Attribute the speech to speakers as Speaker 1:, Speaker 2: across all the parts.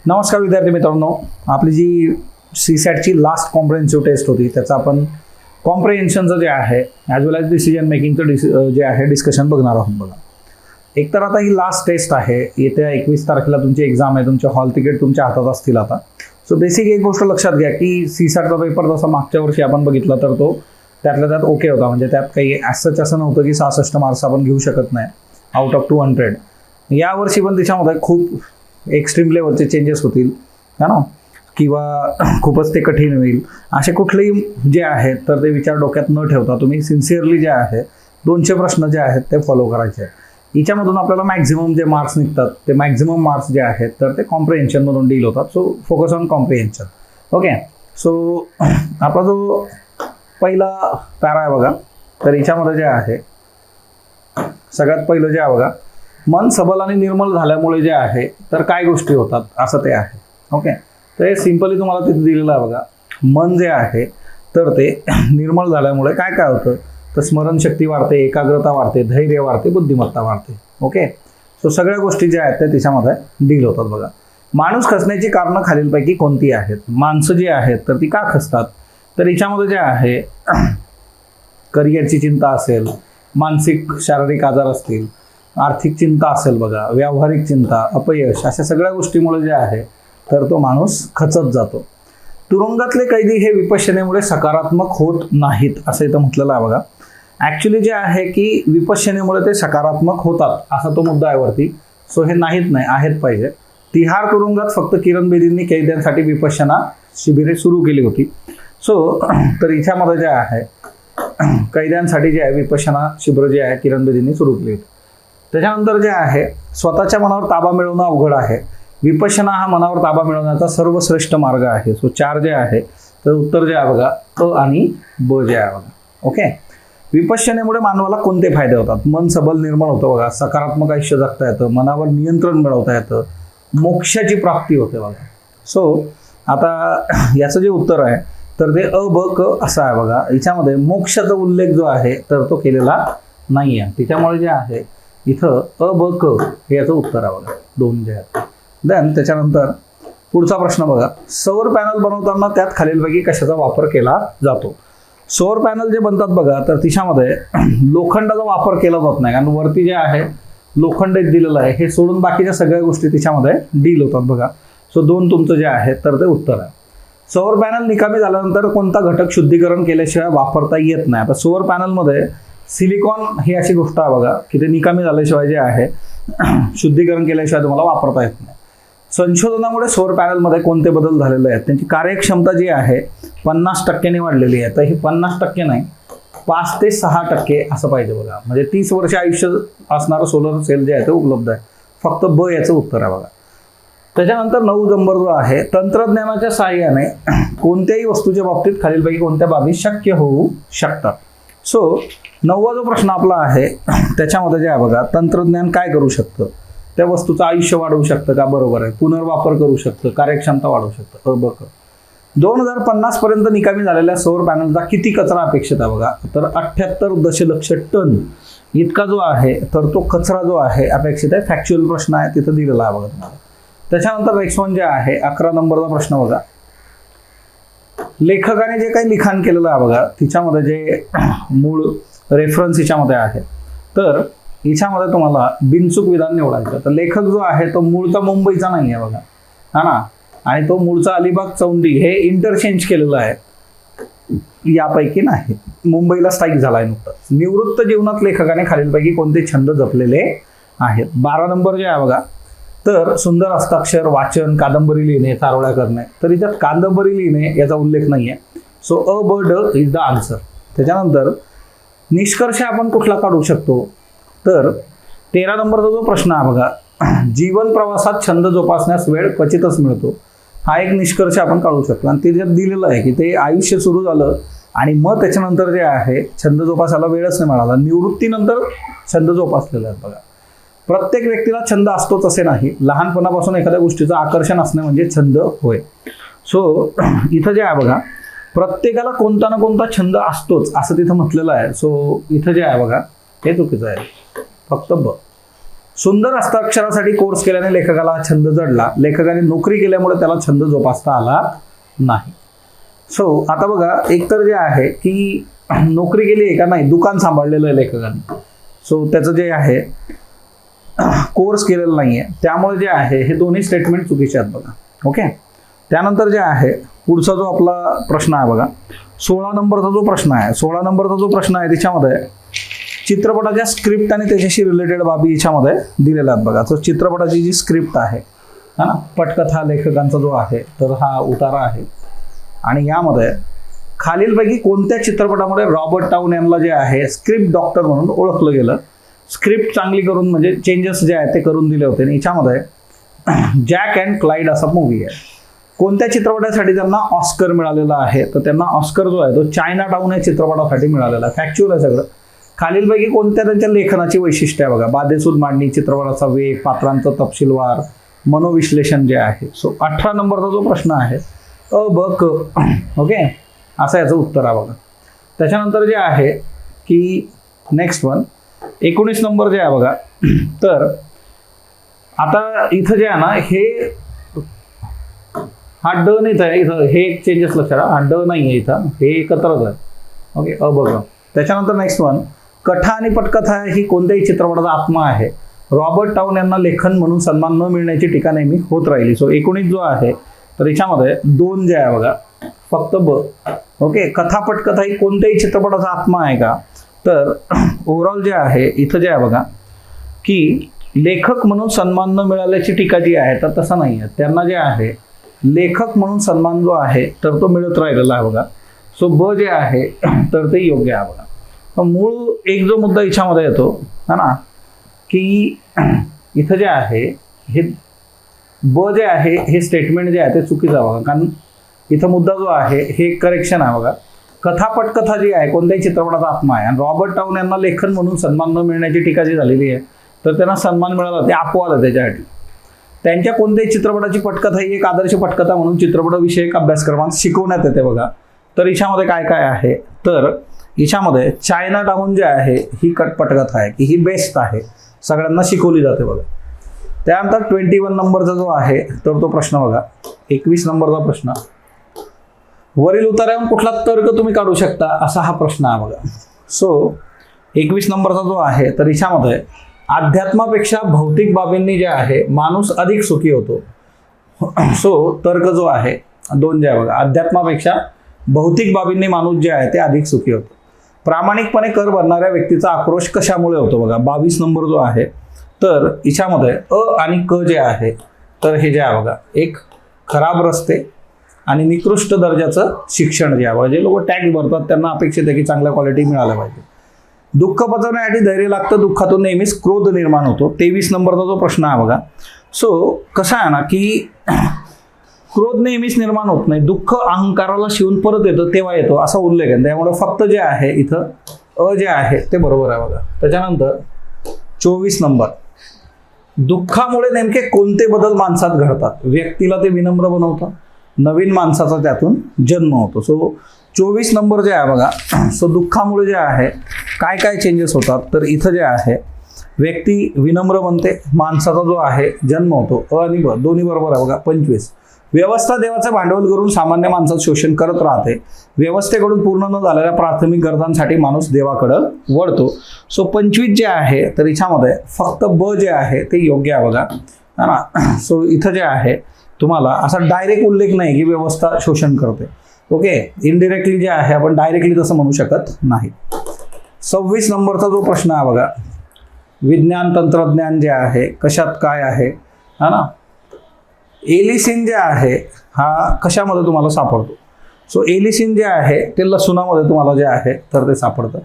Speaker 1: नमस्कार विद्यार्थी मित्रांनो, आपली जी CSATची लास्ट कॉम्प्रिहेन्सिव्ह टेस्ट होती त्याचा आपण कॉम्प्रिहेन्शनचं जे आहे ॲज वेल ॲज डिसिजन मेकिंगचं जे आहे डिस्कशन बघणार आहोत. बघा, एक तर आता ही लास्ट टेस्ट आहे. येत्या 21 तारखेला तुमची एक्झाम आहे. तुमचे हॉल तिकीट तुमच्या हातात असतील आता. सो बेसिक एक गोष्ट लक्षात घ्या की CSATचा पेपर जसा मागच्या वर्षी आपण बघितला तर तो त्यातल्या त्यात ओके होता. म्हणजे त्यात काही ॲज असं नव्हतं की 66 मार्क्स आपण घेऊ शकत नाही आउट ऑफ 200. यावर्षी पण त्याच्यामध्ये खूप एक्स्ट्रीम लेवलचे चेंजेस होतील है ना, किंवा खूपच ते कठीण होईल असे कुठलेही जे आहेत तर ते विचार डोक्यात न ठेवता तुम्ही सिन्सिअरली जे आहे 200 प्रश्न जे आहेत ते फॉलो करायचे आहेत. हिच्यामधून आपल्याला मॅक्झिमम जे मार्क्स निघतात ते मॅक्झिमम मार्क्स जे आहेत तर ते कॉम्प्रिहेन्शनमधून डील होतात. So focus on comprehension. Okay, so आपला जो पहिला पॅरा आहे बघा, तर हिच्यामध्ये जे आहे सगळ्यात पहिलं जे आहे बघा, मन सबल आणि निर्मल झाल्यामुळे जे आहे तर काय गोष्टी होतात असं ते आहे. ओके, तर हे सिम्पली तुम्हाला तिथे दिलेलं आहे बघा. मन जे आहे तर ते निर्मल झाल्यामुळे काय काय होतं तर स्मरणशक्ती वाढते, एकाग्रता वाढते, धैर्य वाढते, बुद्धिमत्ता वाढते. ओके, सो सगळ्या गोष्टी ज्या आहेत त्या तिच्यामध्ये डील होतात. बघा, माणूस खचण्याची कारणं खालीलपैकी कोणती आहेत? माणसं जी आहेत तर ती का खचतात? तर हिच्यामध्ये जे आहे करिअरची चिंता असेल, मानसिक शारीरिक आजार असतील, आर्थिक चिंता असेल बघा, व्यावहारिक चिंता, अपयश, अशा सगळ्या गोष्टीमुळे जे आहे तर तो माणूस खचत जातो. तुरुंगातले कैदी हे विपश्यनेमुळे सकारात्मक होत नाहीत असं इथं म्हटलेलं आहे बघा. ॲक्च्युली जे आहे की विपश्यनेमुळे ते सकारात्मक होतात असा तो मुद्दा आहे वरती. सो हे नाहीत नाही, आहेत पाहिजे. तिहार तुरुंगात फक्त किरण बेदींनी कैद्यांसाठी विपश्यना शिबिरे सुरू केली होती. सो तर हिच्यामध्ये जे आहे कैद्यांसाठी जे आहे विपश्यना शिबिर जे आहे किरण बेदींनी सुरू केली होती. त्याच्यानंतर जे आहे स्वतःच्या मनावर ताबा मिळवणं अवघड आहे. विपश्यना हा मनावर ताबा मिळवण्याचा सर्वश्रेष्ठ मार्ग आहे. सो 4 जे आहे तर उत्तर जे आहे बघा अ आणि ब जे आहे बघा. ओके, विपश्यनेमुळे मानवाला कोणते फायदे होतात? मन सबल निर्मळ होतं बघा, सकारात्मक आयुष्य जगता येतं, मनावर नियंत्रण मिळवता येतं, मोक्षाची प्राप्ती होते बघा. सो आता याचं जे उत्तर आहे तर ते अ ब क असं आहे बघा. याच्यामध्ये मोक्षाचा उल्लेख जो आहे तर तो केलेला नाही आहे. त्याच्यामुळे जे आहे इथं अ ब क हे याचं उत्तर आहे बघा, 2 जे आहेत. देन त्याच्यानंतर पुढचा प्रश्न बघा, सौर पॅनल बनवताना त्यात खालीलपैकी कशाचा वापर केला जातो? सौर पॅनल जे बनतात बघा तर तिच्यामध्ये लोखंडाचा वापर केला जात नाही, कारण वरती जे आहे लोखंड एक दिलेलं आहे, हे सोडून बाकीच्या सगळ्या गोष्टी तिच्यामध्ये डील होतात बघा. सो 2 तुमचं जे आहे तर ते उत्तर आहे. सौर पॅनल निकामी झाल्यानंतर कोणता घटक शुद्धीकरण केल्याशिवाय वापरता येत नाही? आता सौर पॅनलमध्ये सिलिकॉन ही अशी गोष्ट आहे बघा की ते निकामी झाल्याशिवाय जे आहे शुद्धीकरण केल्याशिवाय तुम्हाला वापरता येत नाही. संशोधनामुळे सौर पॅनलमध्ये कोणते बदल झालेले आहेत? त्यांची कार्यक्षमता जी आहे 50% वाढलेली आहे. तर ही 50% नाही, 5 ते 6% असं पाहिजे बघा. म्हणजे 30 वर्ष आयुष्य असणारं सोलर सेल जे आहे ते उपलब्ध आहे. फक्त ब याचं उत्तर आहे बघा. त्याच्यानंतर 9 नंबर जो आहे, तंत्रज्ञानाच्या सहाय्याने कोणत्याही वस्तूच्या बाबतीत खालीलपैकी कोणत्या बाबी शक्य होऊ शकतात? सो 9वा जो प्रश्न आपला आहे त्याच्यामध्ये जे आहे बघा, तंत्रज्ञान काय करू शकतं? त्या वस्तूचं आयुष्य वाढवू शकतं का? बरोबर आहे. पुनर्वापर करू शकतं, कार्यक्षमता वाढवू शकतं. ब क. 2050 पर्यंत निकामी झालेल्या सौर पॅनलचा किती कचरा अपेक्षित आहे बघा? तर 78 दशलक्ष टन इतका जो आहे तर तो कचरा जो आहे अपेक्षित आहे. फॅक्च्युअल प्रश्न आहे, तिथं दिलेला आहे बघा तुम्हाला. त्याच्यानंतर नेक्स्ट वन जे आहे 11 नंबरचा प्रश्न बघा, लेखकाने जे काही लिखाण केलेलं आहे बघा तिच्यामध्ये जे मूळ रेफरन्स हिच्यामध्ये आहे तर हिच्यामध्ये तुम्हाला बिनचूक विधान निवडायचं. तर लेखक जो आहे तो मूळचा मुंबईचा नाही आहे बघा, हा ना, आणि तो मूळचा अलिबाग चौंडी हे इंटरचेंज केलेलं आहे, यापैकी नाही. मुंबईला स्थायिक झाला आहे नुकताच. निवृत्त जीवनात लेखकाने खालीलपैकी कोणते छंद जपलेले आहेत? 12 नंबर जे आहे बघा, तर सुंदर हस्ताक्षर, वाचन, कादंबरी लिहिणे, चारोळ्या करणे. तर इथं कादंबरी लिहिणे याचा उल्लेख नाही आहे. सो अ ब ड इज द आन्सर. त्याच्यानंतर निष्कर्ष आपण कुठला काढू शकतो? तर 13 नंबरचा जो प्रश्न आहे बघा, जीवन प्रवासात छंद जोपासण्यास वेळ क्वचितच मिळतो. हा एक निष्कर्ष आपण काढू शकतो. आणि ते ज्यात दिलेलं आहे की ते आयुष्य सुरू झालं आणि मग त्याच्यानंतर जे आहे छंद जोपासायला वेळच नाही मिळाला. निवृत्तीनंतर छंद जोपासलेले आहेत बघा. प्रत्येक व्यक्तीला छंद असतोच असे नाही. लहानपणापासून एखाद्या गोष्टीचं आकर्षण असणे म्हणजे छंद होय. सो इथं जे आहे बघा, प्रत्येकाला कोणता ना कोणता छंद असतोच असं तिथं म्हटलेलं आहे. सो इथं जे आहे बघा हे चुकीचं आहे, फक्त ब. सुंदर हस्ताक्षरासाठी कोर्स केल्याने लेखकाला हा छंद जडला, लेखकाने नोकरी केल्यामुळे त्याला छंद जोपासता आला नाही. सो आता बघा, एकतर जे आहे की नोकरी केली आहे का नाही, दुकान सांभाळलेलं आहे लेखकाने, सो त्याचं जे आहे कोर्स केलेला नाही आहे, त्यामुळे जे आहे हे दोन्ही स्टेटमेंट चुकीचे आहेत बघा. ओके, त्यानंतर जे आहे पुढचा जो आपला प्रश्न आहे बघा, 16 नंबरचा जो प्रश्न आहे, 16 नंबरचा जो प्रश्न आहे त्याच्यामध्ये चित्रपटाच्या स्क्रिप्ट आणि त्याच्याशी रिलेटेड बाबी याच्यामध्ये दिलेल्या आहेत बघा. तर चित्रपटाची जी स्क्रिप्ट आहे हा ना, पटकथा लेखकांचा जो आहे तर हा उतारा आहे, आणि यामध्ये खालीलपैकी कोणत्या चित्रपटामध्ये रॉबर्ट टाउन यांना जे आहे स्क्रिप्ट डॉक्टर म्हणून ओळखलं गेलं, स्क्रिप्ट चांगली करून म्हणजे चेंजेस जे आहेत ते करून दिले होते. आणि याच्यामध्ये जॅक अँड क्लाइड असा मूवी आहे. कोणत्या चित्रपटासाठी त्यांना ऑस्कर मिळालेला आहे, तर त्यांना ऑस्कर जो आहे तो चायना टाउन या चित्रपटासाठी मिळालेला आहे. फॅक्च्युअल आहे सगळं. खालीलपैकी कोणत्या त्यांच्या लेखनाची वैशिष्ट्य आहे बघा, बादेसूद मांडणी, चित्रपटाचा वेग, पात्रांचं तपशीलवार मनोविश्लेषण जे आहे. सो 18 नंबरचा जो प्रश्न आहे अ ब क. ओके, असं याचं उत्तर आहे बघा. त्याच्यानंतर जे आहे की नेक्स्ट वन 19 नंबर जे आहे बघा, तर आता इथं जे आहे ना हे हा ड नाही आहे इथं, हे एक चेंजेस लक्षात, हा ड नाही आहे इथं, हे एकत्रच आहे. ओके, अ बघ. त्याच्यानंतर नेक्स्ट वन, कथा आणि पटकथा ही कोणत्याही चित्रपटाचा आत्मा आहे, रॉबर्ट टाउन यांना लेखन म्हणून सन्मान न मिळण्याची टीका नेहमी होत राहिली. सो 19 जो आहे तर याच्यामध्ये 2 जे आहे बघा, फक्त ब. ओके, कथा पटकथा ही कोणत्याही चित्रपटाचा आत्मा आहे का, तर ओव्हरऑल जे आहे इथं जे आहे बघा की लेखक म्हणून सन्मान न मिळाल्याची टीका जी आहे तर तसं नाही आहे, त्यांना जे आहे लेखक म्हणून सन्मान जो आहे तर तो मिळत राहिलेला आहे बघा. सो ब जे आहे तर ते योग्य आहे बघा. मूळ एक जो मुद्दा याच्यामध्ये येतो है ना की इथं जे आहे हे ब जे आहे हे स्टेटमेंट जे आहे ते चुकीचं आहे बघा, कारण इथं मुद्दा जो आहे हे करेक्शन आहे बघा. कथा पटकथा जी आहे कोणत्याही चित्रपटाचा आत्मा आहे, आणि रॉबर्ट टाउन यांना लेखन म्हणून सन्मान न मिळण्याची टीका जी झालेली आहे तर त्यांना सन्मान मिळाला, ते अपवाद आहे त्याच्यासाठी. त्यांच्या कोणत्याही चित्रपटाची पटकथा ही एक आदर्श पटकथा म्हणून चित्रपटविषयक अभ्यासक्रमात शिकवण्यात येते बघा. तर याच्यामध्ये काय काय आहे, तर याच्यामध्ये चायना टाउन जे आहे ही पटकथा आहे की ही बेस्ट आहे, सगळ्यांना शिकवली जाते बघा. त्यानंतर 21 नंबरचा जो आहे तर तो प्रश्न बघा, 21 नंबरचा प्रश्न, वरील उतार्यावरून कुठला तर्क तुम्ही काढू शकता असा हा प्रश्न आहे बघा. सो 21 नंबरचा जो आहे तर याच्यामध्ये अध्यात्मापेक्षा भौतिक बाबींनी जे आहे माणूस अधिक सुखी होतो. सो तर्क जो आहे 2 जे आहे बघा, अध्यात्मापेक्षा भौतिक बाबींनी माणूस जे आहे ते अधिक सुखी होतो. प्रामाणिकपणे कर भरणाऱ्या व्यक्तीचा आक्रोश कशामुळे होतो बघा, 22 नंबर जो आहे तर याच्यामध्ये अ आणि क जे आहे तर हे जे आहे बघा, एक खराब रस्ते आणि निकृष्ट दर्जाचं शिक्षण जे आहे, जे लोक टॅक्स भरतात त्यांना अपेक्षित आहे की चांगल्या क्वालिटी मिळायला पाहिजे. दुःख पचवण्यासाठी धैर्य लागतं, दुःखातून नेहमीच क्रोध निर्माण होतो. 23 नंबरचा जो प्रश्न आहे बघा. सो कसं आहे ना की क्रोध नेहमीच निर्माण होत नाही, दुःख अहंकाराला शिवून परत येतं तेव्हा येतो असा उल्लेख आहे. त्यामुळे फक्त जे आहे इथं अ जे आहे ते बरोबर आहे बघा. त्याच्यानंतर 24 नंबर, दुःखामुळे नेमके कोणते बदल माणसात घडतात, व्यक्तीला ते विनम्र बनवतं, नवीन माणसाचा त्यातून जन्म होतो. सो 24 नंबर जे आहे बघा, सो दुःखामुळे जे आहे काय काय चेंजेस होतात, तर इथं जे आहे व्यक्ती विनम्र बनते, माणसाचा जो आहे जन्म होतो, अ आणि ब दोन्ही बरोबर आहे बघा. 25, व्यवस्था देवाचे भांडवल करून सामान्य माणसाचं शोषण करत राहते, व्यवस्थेकडून पूर्ण न झालेल्या प्राथमिक गरजांसाठी माणूस देवाकडं वळतो. सो 25 जे आहे तर याच्यामध्ये फक्त ब जे आहे ते योग्य आहे बघा, है ना. सो इथं जे आहे तुम्हाला असा डायरेक्ट उल्लेख नाही की व्यवस्था शोषण करते. ओके, इनडिरेक्टली जे आहे आपण डायरेक्टली तसं म्हणू शकत नाही. 26 नंबरचा जो प्रश्न आहे बघा, विज्ञान तंत्रज्ञान जे आहे कशात काय आहे, है ना. एलिसिन जे आहे हा कशामध्ये तुम्हाला सापडतो, सो एलिसिन जे आहे ते लसूणामध्ये तुम्हाला जे आहे तर ते सापडतं.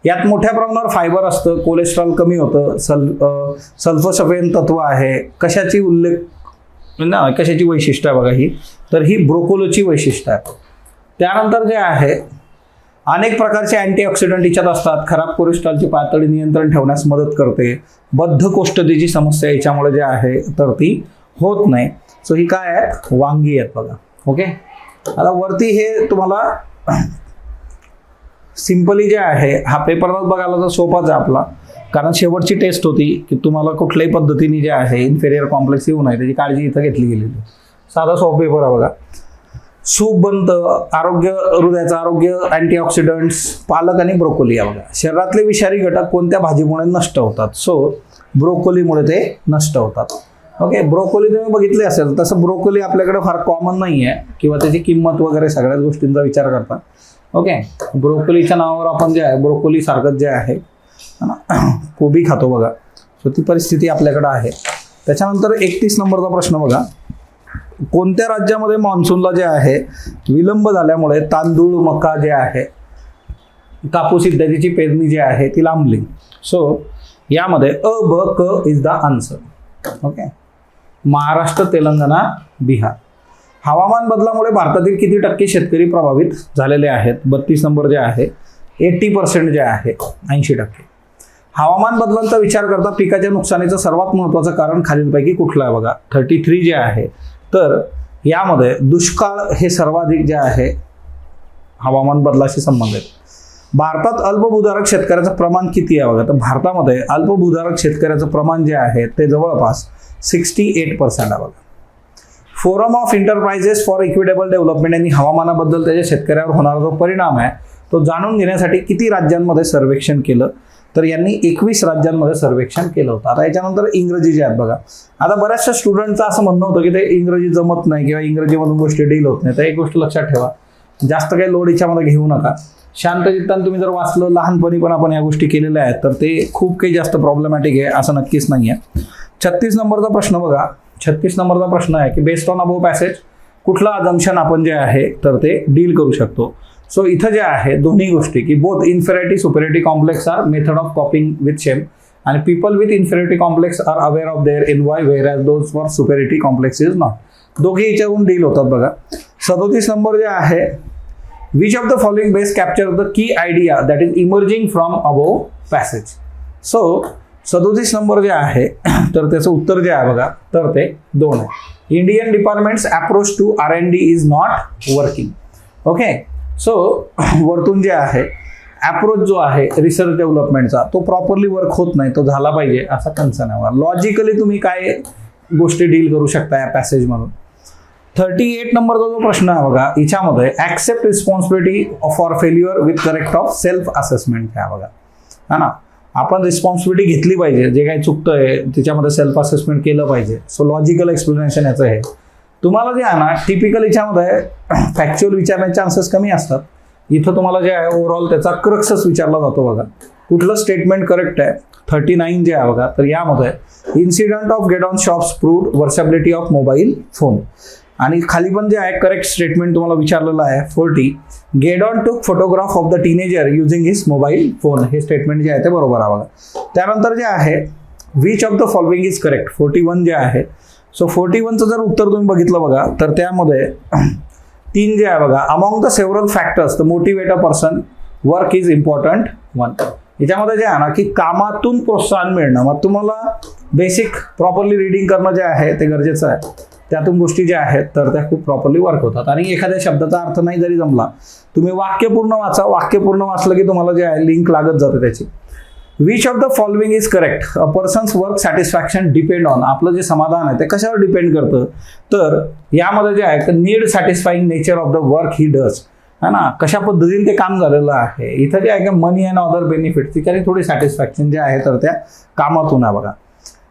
Speaker 1: यात मोठ्या प्रमाणावर फायबर असतं, कोलेस्ट्रॉल कमी होतं, सल्फोसफेन तत्व आहे. कशाची उल्लेख ना, कशाची वैशिष्ट्य आहे बघा ही, तर ही ब्रोकोलीची वैशिष्ट्य आहे. त्यानंतर जे आहे अनेक प्रकारचे अँटीऑक्सिडंट याच्यात असतात, खराब कोलेस्ट्रॉलची पातळी नियंत्रण ठेवण्यास मदत करते, बद्धकोष्ठतेची समस्या याच्यामुळे जे आहे तर ती होत नाही. सो ही काय आहेत, वांगी आहेत बघा. ओके, आता वरती हे तुम्हाला सिंपली जे आहे हा पेपर बघायला तर सोपाच आहे आपला, कारण शेवटची टेस्ट होती की तुम्हाला कुठल्याही पद्धतीने जे आहे इन्फेरियर कॉम्प्लेक्स येऊ नये त्याची काळजी इथं घेतली गेलेली. साधा सॉफ्ट पेपर आहे बघा. सूप बनतं, आरोग्य, हृदयाचं आरोग्य, अँटीऑक्सिडंट्स, पालक आणि ब्रोकोली आहे बघा. शरीरातले विषारी घटक कोणत्या भाजीमुळे नष्ट होतात? सो ब्रोकोलीमुळे ते नष्ट होतात. ओके, ब्रोकोली तुम्ही बघितले असेल, तसं ब्रोकोली आपल्याकडे फार कॉमन नाही आहे किंवा त्याची किंमत वगैरे सगळ्याच गोष्टींचा विचार करता. ओके, ब्रोकोलीच्या नावावर आपण जे आहे ब्रोकोली सारखंच जे आहे कोबी खातो बघा. सो ती परिस्थिती आपल्याकडे आहे. त्याच्यानंतर 31 नंबरचा प्रश्न बघा. कोणत्या राज्यामध्ये मान्सूनला जे आहे विलंब झाल्यामुळे तांदूळ, मका जे आहे, कापूस इत्यादीची पेरणी जी आहे ती लांबली? सो यामध्ये अ, ब, क is the answer. Okay, Maharashtra, Telangana, Bihar. हवामान बदलामुळे भारतातील किती टक्के शेतकरी प्रभावित झालेले आहेत? 32 नंबर जे आहे 80% जे आहे, 80%. हवामान बदलांचा विचार करता पिकाच्या नुकसानीचं सर्वात महत्त्वाचं कारण खालीलपैकी कुठलं आहे बघा? 33 जे आहे. तर यामध्ये दुष्काळ हे सर्वाधिक जे आहे हवामान बदलाशी संबंधित. भारतात अल्पभूधारक शेतकऱ्याचं प्रमाण किती आहे बघा? तर भारतामध्ये अल्पभूधारक शेतकऱ्याचं प्रमाण जे आहे ते जवळपास 68% आहे बघा. Forum of enterprises for equitable development यांनी हवामानाबद्दल त्याच्या शेतकऱ्यावर होणारा जो परिणाम आहे तो जाणून घेण्यासाठी किती राज्यांमध्ये सर्वेक्षण केलं? तर यांनी 21 राज्यांमध्ये सर्वेक्षण केलं होतं. आता याच्यानंतर इंग्रजी जे आहेत बघा. आता बऱ्याचशा स्टुडंटचं असं म्हणणं होतं की ते इंग्रजी जमत नाही किंवा इंग्रजीमधून गोष्टी डील होत नाही. तर एक गोष्ट लक्षात ठेवा, जास्त काही लोड याच्यामध्ये घेऊ नका. शांत चित्ताने तुम्ही जर वाचलं, लहानपणी पण आपण या गोष्टी केलेल्या आहेत, तर ते खूप काही जास्त प्रॉब्लेमॅटिक आहे असं नक्कीच नाही आहे. 36 नंबरचा प्रश्न बघा. 36 नंबरचा प्रश्न आहे की बेस्ड ऑन अबोव पॅसेज कुठला अजम्पशन आपण जे आहे तर ते डील करू शकतो? सो इथं जे आहे दोन्ही गोष्टी की both inferiority superiority complex are method of coping with shame आणि people with inferiority complex are aware of their envy whereas those for superiority complex is not. दोघे याच्यावरून डील होतात बघा. 37 नंबर जे आहे which of the following best capture the key idea that is emerging from above passage? So 37 number जे आहे तर त्याचं उत्तर जे आहे बघा तर ते 2 आहे. Indian departments approach to R&D is not working. Okay, so वरतून जे आहे अप्रोच जो आहे रिसर्च डेव्हलपमेंटचा तो प्रॉपरली वर्क होत नाही, तो झाला पाहिजे असा कन्सर्न आहे. लॉजिकली तुम्ही काय गोष्टी डील करू शकता या पॅसेजमधून? 38 नंबरचा जो प्रश्न आहे बघा याच्यामध्ये accept responsibility for failure with correct of self assessment आहे बघा. हा ना, आपण रिस्पॉन्सिबिलिटी घेतली पाहिजे, जे काही चुकतंय त्याच्यामध्ये सेल्फ असेसमेंट केलं पाहिजे. सो लॉजिकल एक्सप्लेनेशन याचं आहे. तुम्हाला जे आहे ना टिपिकल याच्यामध्ये फॅक्च्युअल विचारण्याचे चान्सेस कमी असतात. इथं तुम्हाला जे आहे ओव्हरऑल त्याचा क्रक्सच विचारला जातो बघा. कुठलं स्टेटमेंट करेक्ट आहे? 39 जे आहे बघा तर यामध्ये incident of gate on shops proved versatility of mobile phone. आणि खाली पण जे आहे करेक्ट स्टेटमेंट तुम्हाला विचारलेलं आहे 40 गेडॉन टूक photograph of the teenager using his mobile phone. हे स्टेटमेंट जे आहे ते बरोबर आहे बघा. त्यानंतर जे आहे which of the following is correct? 41 जे आहे. सो 41चं जर उत्तर तुम्ही बघितलं बघा तर त्यामध्ये 3 जे आहे बघा among the several factors the motivate a person work is important 1. याच्यामध्ये जे आहे ना की कामातून प्रोत्साहन मिळणं, मग तुम्हाला बेसिक प्रॉपरली रीडिंग करणं जे आहे ते गरजेचं आहे. त्यातून गोष्टी ज्या आहेत तर त्या खूप प्रॉपरली वर्क होतात. आणि एखाद्या शब्दाचा अर्थ नाही जरी जमला तुम्ही वाक्य पूर्ण वाचा. वाक्य पूर्ण वाचलं की तुम्हाला जे आहे लिंक लागत जाते त्याची. Which of the following is correct? A persons work satisfaction depend on. आपलं जे समाधान आहे ते कशावर डिपेंड करतं? तर यामध्ये जे आहे need satisfying nature of the work he does. है ना, कशा पद्धतीने ते काम झालेलं आहे. इथं जे आहे की मनी अँड अदर बेनिफिट त्याच्याने थोडी सॅटिस्फॅक्शन जे आहे तर त्या कामातून आहे बघा.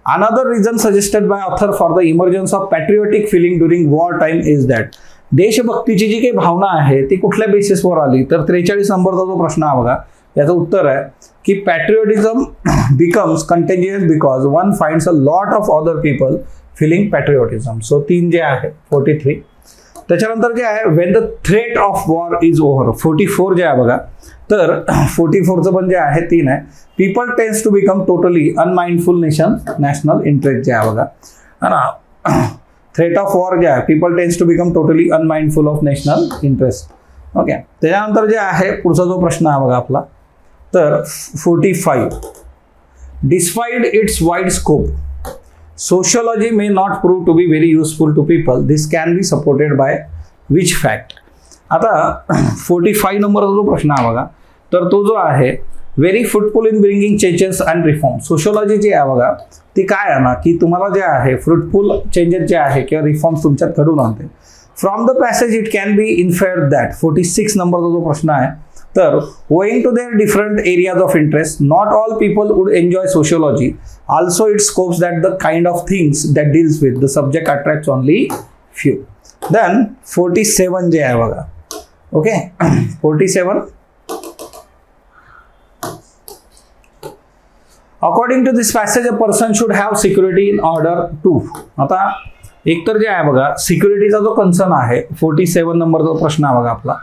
Speaker 1: Another reason suggested by author for the emergence of patriotic feeling during war time is that. देशभक्तीची जी काही भावना आहे ती कुठल्या बेसिसवर आली? तर 43 नंबरचा जो प्रश्न आहे बघा याचं उत्तर आहे की patriotism becomes contagious because one finds a lot of other people feeling patriotism. So 3 जे आहे 43. त्याच्यानंतर जे आहे when the threat of war is over 44 जे आहे बघा तर 44चं पण जे आहे 3 आहे. People tends to become totally unmindful national interest जे आहे बघा. है ना, थ्रेट ऑफ वॉर जे आहे people tends to become totally unmindful of national interest. Okay, त्याच्यानंतर जे आहे पुढचा जो प्रश्न आहे बघा आपला तर 45 despite it's wide scope sociology may not prove to be very useful to people. This can be supported by which fact? आता 45 नंबरचा जो प्रश्न आहे बघा तर तो जो आहे very fruitful in bringing changes and reform. Sociology जी आहे बघा ती काय आहे ना की तुम्हाला जे आहे फ्रुटफुल चेंजेस जे आहे किंवा रिफॉर्म्स तुमच्यात घडून आणते. From the passage it can be inferred that 46 नंबरचा जो प्रश्न आहे तर owing to their different areas of interest, not all people would enjoy sociology. Also, it scopes that the kind of things that deals with the subject attracts only few. Then 47 जे आहे बघा. Okay, 47. According to this passage, a person should have security in order to. आता एक तर जे आहे बघा सिक्युरिटीचा जो कन्सर्न आहे 47 नंबरचा प्रश्न आहे बघा आपला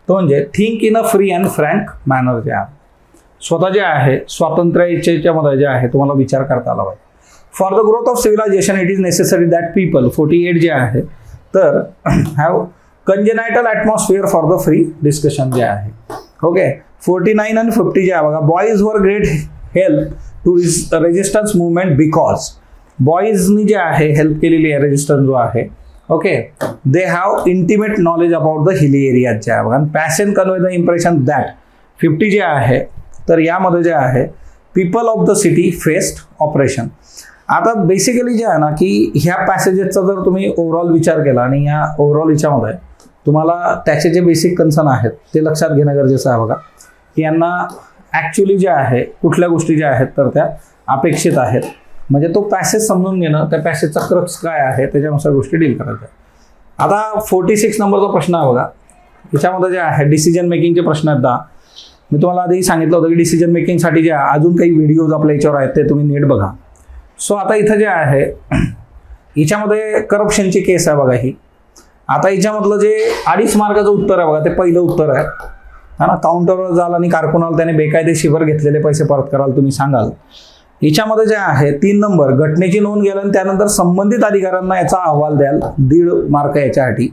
Speaker 1: तो म्हणजे think in a free and frank manner जे आहे स्वतः जे आहे स्वातंत्र्य इच्छेच्या मध्ये जे आहे तुम्हाला विचार करता आला पाहिजे. For the growth of civilization it is necessary that people 48 जे आहे तर have congenial atmosphere for the free discussion जे आहे. ओके 49 आणि 50 जे आहे बघा boys were great help to resistance movement because बॉईजनी जे आहे हेल्प केलेली आहे रेजिस्टन्स जो आहे. Okay they have intimate knowledge about the hilly areas जे आहे बघा passion convey the impression that 50 जे आहे तर यामध्ये जे आहे people of the city faced operation. आता बेसिकली जे आहे ना की ह्या पॅसेजेसचा जर तुम्ही ओव्हरऑल विचार केला आणि या ओव्हरऑल याच्यामध्ये तुम्हाला त्याचे जे बेसिक कन्सर्न आहेत ते लक्षात घेणं गरजेचं आहे बघा की यांना ॲक्च्युली जे आहे कुठल्या गोष्टी ज्या आहेत तर त्या अपेक्षित आहेत म्हणजे तो पॅसेज समजून घेणं त्या पॅसेजचा क्रक्स काय आहे त्याच्यानुसार गोष्टी डील करायच्या. आता 46 नंबरचा प्रश्न आहे बघा याच्यामध्ये जे आहे डिसिजन मेकिंगचे प्रश्न आहेत 10. मी तुम्हाला आधी सांगितलं होतं की डिसिजन मेकिंगसाठी जे अजून काही व्हिडिओज आपल्या याच्यावर आहेत ते तुम्ही नीट बघा. सो आता इथं जे आहे हिच्यामध्ये करप्शनची केस आहे बघा ही. आता हिच्यामधलं जे 2.5 मार्काचं उत्तर आहे बघा ते पहिलं उत्तर आहे ना काउंटरवर जाल आणि कारकुनाला त्याने बेकायदेशीर घेतलेले पैसे परत कराल तुम्ही सांगाल. हिच्यामध्ये जे आहे 3 नंबर घटनेची नोंद घ्याल आणि त्यानंतर संबंधित अधिकाऱ्यांना याचा अहवाल द्याल 1.5 मार्क याच्यासाठी.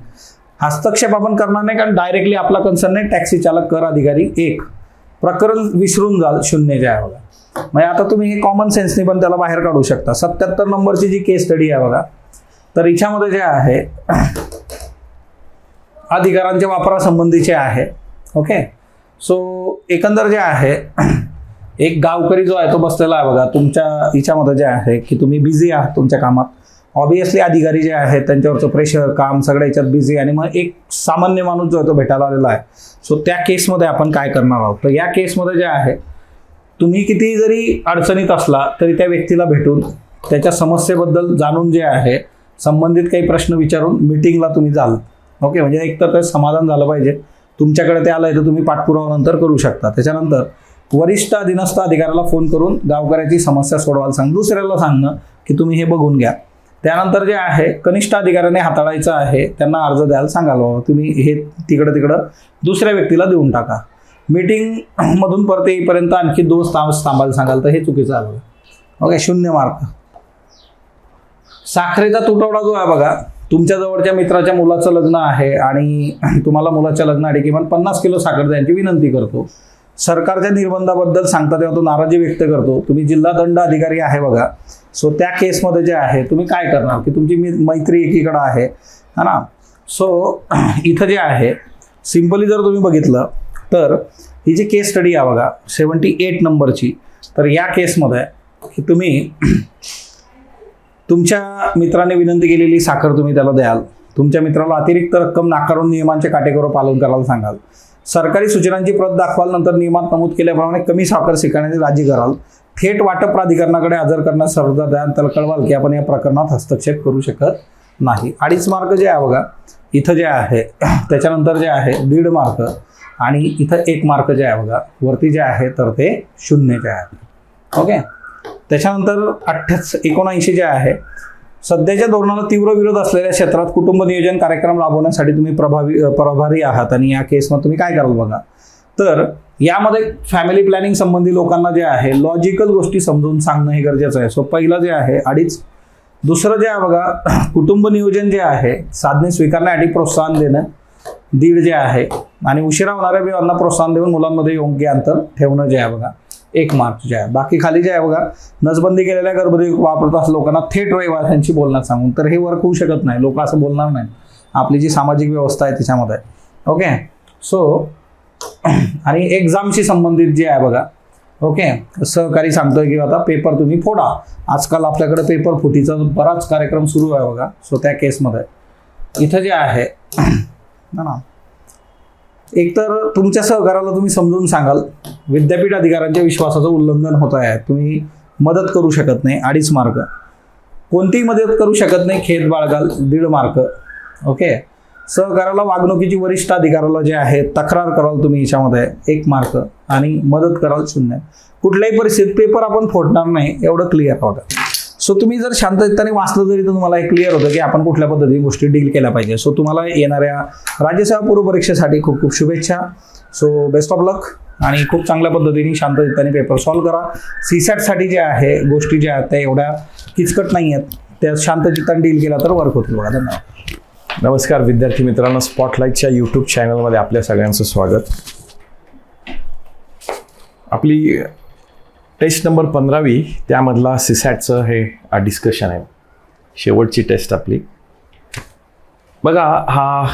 Speaker 1: हस्तक्षेप आपण करणार नाही कारण डायरेक्टली आपला कन्सर्न नाही टॅक्सी चालक कर अधिकारी 1 प्रकरण विसरून जाल 0 जे आहे बघा. म्हणजे आता तुम्ही हे कॉमन सेन्सनी पण त्याला बाहेर काढू शकता. 77 नंबरची जी केस स्टडी आहे बघा तर हिच्यामध्ये जे आहे अधिकारांच्या वापरासंबंधीचे आहे. ओके सो एकंदर जे आहे एक गावकरी जो आहे तो बसलेला आहे बघा तुमच्या हिच्यामध्ये जे आहे की तुम्ही बिझी आहात तुमच्या कामात. ऑब्विसली अधिकारी जे आहेत त्यांच्यावरचं प्रेशर काम सगळ्या याच्यात बिझी आणि मग एक सामान्य माणूस जो आहे तो भेटायला आलेला आहे. सो त्या केसमध्ये आपण काय करणार आहोत तर या केसमध्ये जे आहे तुम्ही किती जरी अडचणीत असला तरी त्या व्यक्तीला भेटून त्याच्या समस्येबद्दल जाणून जे आहे संबंधित काही प्रश्न विचारून मीटिंगला तुम्ही जाल. ओके म्हणजे एक तर ते समाधान झालं पाहिजे तुमच्याकडे ते आलं आहे तर तुम्ही पाठपुरावा नंतर करू शकता. त्याच्यानंतर वरिष्ठ अधीनस्थ अधिकाऱ्याला फोन करून गावकऱ्याची समस्या सोडवायला सांग. दुसऱ्याला सांगणं की तुम्ही हे बघून घ्या. त्यानंतर जे आहे कनिष्ठ अधिकाऱ्याने हाताळायचं आहे त्यांना अर्ज द्यायला सांगाल तुम्ही हे तिकडं दुसऱ्या व्यक्तीला देऊन टाका. मीटिंग मधून परत येईपर्यंत आणखी 2 तास थांबायला सांगाल तर हे चुकीचं आहे. Okay 0 mark. साखरेचा तुटवडा जो आहे बघा तुमच्या जवळच्या मित्राच्या मुलाचं लग्न आहे आणि तुम्हाला मुलाच्या लग्नासाठी किमान 50 किलो साखर द्यायची विनंती करतो. सरकारच्या निर्बंधाबद्दल सांगता तेव्हा तो नाराजी व्यक्त करतो. तुम्ही जिल्हा दंड अधिकारी आहे बघा. सो त्या केसमध्ये जे आहे तुम्ही काय करणार की तुमची मैत्री एकीकडे आहे ना. सो इथं जे आहे सिम्पली जर तुम्ही बघितलं तर ही जी केस स्टडी आहे बघा 78 नंबरची तर या केसमध्ये की तुम्ही तुमच्या मित्राने विनंती केलेली साखर तुम्ही त्याला द्याल. तुमच्या मित्राला अतिरिक्त रक्कम नाकारून नियमांचे काटेकोर पालन करायला सांगाल. सरकारी सूचनांची प्रत दाखवाल नंतर नियमात नमूद केल्याप्रमाणे कमी साखर स्वीकारण्याची राजी कराल. थेट वाटप प्राधिकरणाकडे हजर करण्यास सर्वदा द्याल तर कळवाल की आपण या प्रकरणात हस्तक्षेप करू शकत नाही. 2.5 मार्क जे आहे बघा इथं जे आहे त्याच्यानंतर जे आहे 1.5 मार्क आणि इथं 1 मार्क जे आहे बघा वरती जे आहे तर ते 0 जे आहे. ओके त्याच्यानंतर 79 जे आहे सध्याच्या धोरणाला तीव्र विरोध असलेल्या क्षेत्रात कुटुंब नियोजन कार्यक्रम राबवण्यासाठी तुम्ही प्रभारी आहात आणि या केसमध्ये तुम्ही काय कराल बघा तर यामध्ये फॅमिली प्लॅनिंग संबंधी लोकांना जे आहे लॉजिकल गोष्टी समजून सांगणं हे गरजेचं आहे. सो पहिलं जे आहे 2.5. दुसरं जे आहे बघा कुटुंब नियोजन जे आहे साधने स्वीकारण्यासाठी प्रोत्साहन देणं 1.5 जे आहे आणि उशिरा होणाऱ्या विवाहांना प्रोत्साहन देऊन मुलांमध्ये योग्य अंतर ठेवणं जे आहे बघा 1 मार्क जे आहे. बाकी खाली जे आहे बघा नसबंदी केलेल्या गर्भवती वापरत असलेल्या लोकांना थेट रहिवाशांशी बोलण्यात सांगून तर हे वर्क होऊ शकत नाही. लोक असं बोलणार नाही. आपली जी सामाजिक व्यवस्था आहे त्याच्यामध्ये. ओके सो आणि एक्झामशी संबंधित जे आहे बघा ओके, सहकारी सांगतोय की आता पेपर तुम्ही फोडा. आजकाल आपल्याकडे पेपर फुटीचा बराच कार्यक्रम सुरू आहे बघा. सो त्या केसमध्ये इथं जे आहे ना, एक तर तुमच्या सहकाराला तुम्ही समजून सांगाल विद्यापीठ अधिकाऱ्यांच्या विश्वासाचं उल्लंघन होत आहे, तुम्ही मदत करू शकत नाही 2.5 मार्क, कोणतीही मदत करू शकत नाही खेद बाळगाल 1.5 मार्क. ओके, सहकाराला वागणुकीची वरिष्ठ अधिकाऱ्याला जे आहे तक्रार कराल तुम्ही याच्यामध्ये 1 मार्क आणि मदत कराल 0. कुठल्याही परिस्थितीत पेपर आपण फोडणार नाही एवढं क्लिअर बघा. सो तुम्ही जर शांततेने वाचलं तरी तर तुम्हाला हे क्लिअर होतं की आपण कुठल्या पद्धतीने गोष्टी डील केल्या पाहिजे. सो तुम्हाला येणाऱ्या राज्यसेवा पूर्व परीक्षेसाठी खूप खूप शुभेच्छा. सो बेस्ट ऑफ लक आणि खूप चांगल्या पद्धतीने शांततेने पेपर सॉल्व्ह करा. सीसॅटसाठी जे आहे गोष्टी ज्या आहेत त्या एवढ्या किचकट नाही आहेत, त्या शांतचित्ताने डील केला तर वर्क होतील बघा. धन्यवाद.
Speaker 2: नमस्कार विद्यार्थी मित्रांनो, स्पॉटलाईटच्या यूट्यूब चॅनलमध्ये आपल्या सगळ्यांचं स्वागत. आपली टेस्ट नंबर 15वी त्यामधला सीसॅटचं हे डिस्कशन आहे, शेवटची टेस्ट आपली. बघा, हा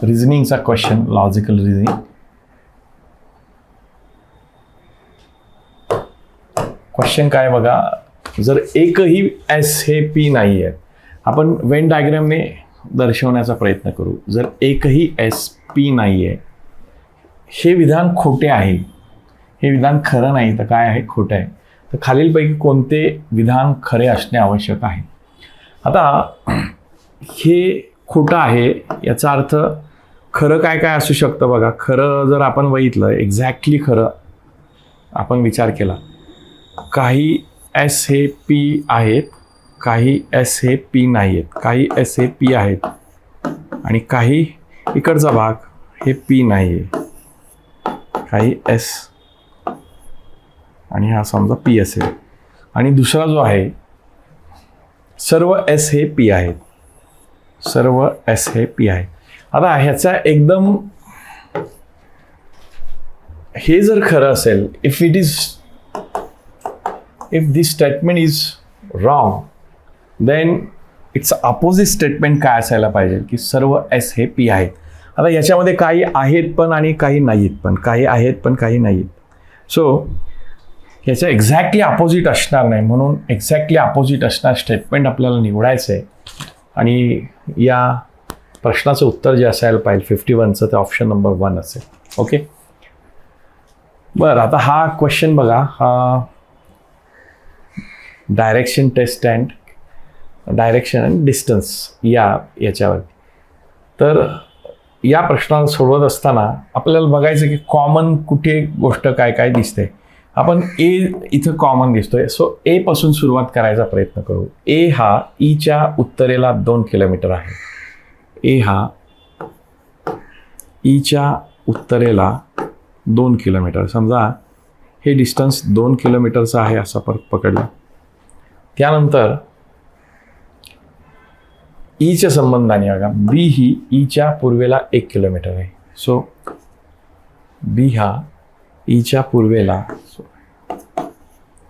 Speaker 2: रिझनिंगचा क्वेश्चन, लॉजिकल रिझनिंग. क्वेश्चन काय बघा, जर एकही एस हे पी नाही आहे, आपण वेन डायग्रामने दर्शवण्याचा प्रयत्न करू. जर एकही एस पी नाही आहे, हे विधान खोटे आहे, हे विधान खरं नाही, तर काय आहे, खोटं आहे. तर खालीलपैकी कोणते विधान खरे असणे आवश्यक आहे. आता हे खोटं आहे याचा अर्थ खरं काय काय असू शकतं बघा. खरं जर आपण बघितलं, एक्झॅक्टली खरं आपण विचार केला, काही एस हे पी आहेत, काही एस हे पी नाही आहेत, काही एस हे पी आहेत आणि काही इकडचा भाग हे पी नाही आहे, काही एस आणि हा समजा पी असेल आणि दुसरा जो आहे सर्व एस हे पी आहेत, सर्व एस हे पी आहे. आता ह्याचा एकदम हे जर खरं असेल, if this statement is wrong, then its opposite statement काय असायला पाहिजे की सर्व एस हे पी आहेत. आता याच्यामध्ये काही आहेत पण आणि काही नाहीत पण, काही आहेत पण काही नाहीत. सो ह्याच्या एक्झॅक्टली अपोजिट असणार नाही, म्हणून एक्झॅक्टली अपोजिट असणार स्टेटमेंट आपल्याला निवडायचं आहे. आणि या प्रश्नाचं उत्तर जे असायला पाहिजे 51चं, ते ऑप्शन नंबर 1 असेल. ओके, बरं. आता हा क्वेश्चन बघा, हा direction test and direction and distance याच्यावर. तर या प्रश्नाला सोडवत असताना आपल्याला बघायचं की कॉमन कुठे गोष्ट काय काय दिसते. आपण ए इथं कॉमन दिसतोय, सो ए पासून सुरुवात करायचा प्रयत्न करू. ए हा ईच्या उत्तरेला 2 किलोमीटर आहे. ए हा ईच्या उत्तरेला 2 किलोमीटर, समजा हे डिस्टन्स 2 किलोमीटरचं आहे असं पकडलं. त्यानंतर ईच्या संबंधाने बघा, बी ही ईच्या पूर्वेला 1 किलोमीटर आहे. सो बी हा ईच्या पूर्वेला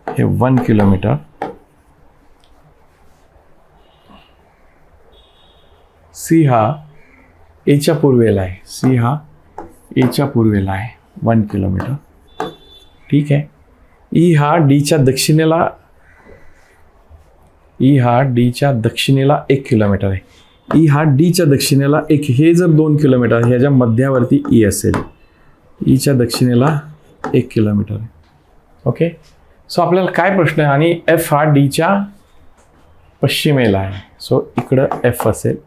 Speaker 2: हे 1 किलोमीटर. सी हा एच्या पूर्वेला आहे, सी हा एच्या पूर्वेला आहे 1 किलोमीटर. ठीक आहे. ई हा डीच्या दक्षिणेला, ई हा डीच्या दक्षिणेला 1 किलोमीटर आहे. ई हा डीच्या दक्षिणेला 1, हे जर 2 किलोमीटर, ह्याच्या मध्यावरती ई असेल, ईच्या दक्षिणेला 1 किलोमीटर आहे. ओके, सो आपल्याला काय प्रश्न आहे, आणि एफ हा डीच्या पश्चिमेला आहे. सो इकडं एफ असेल,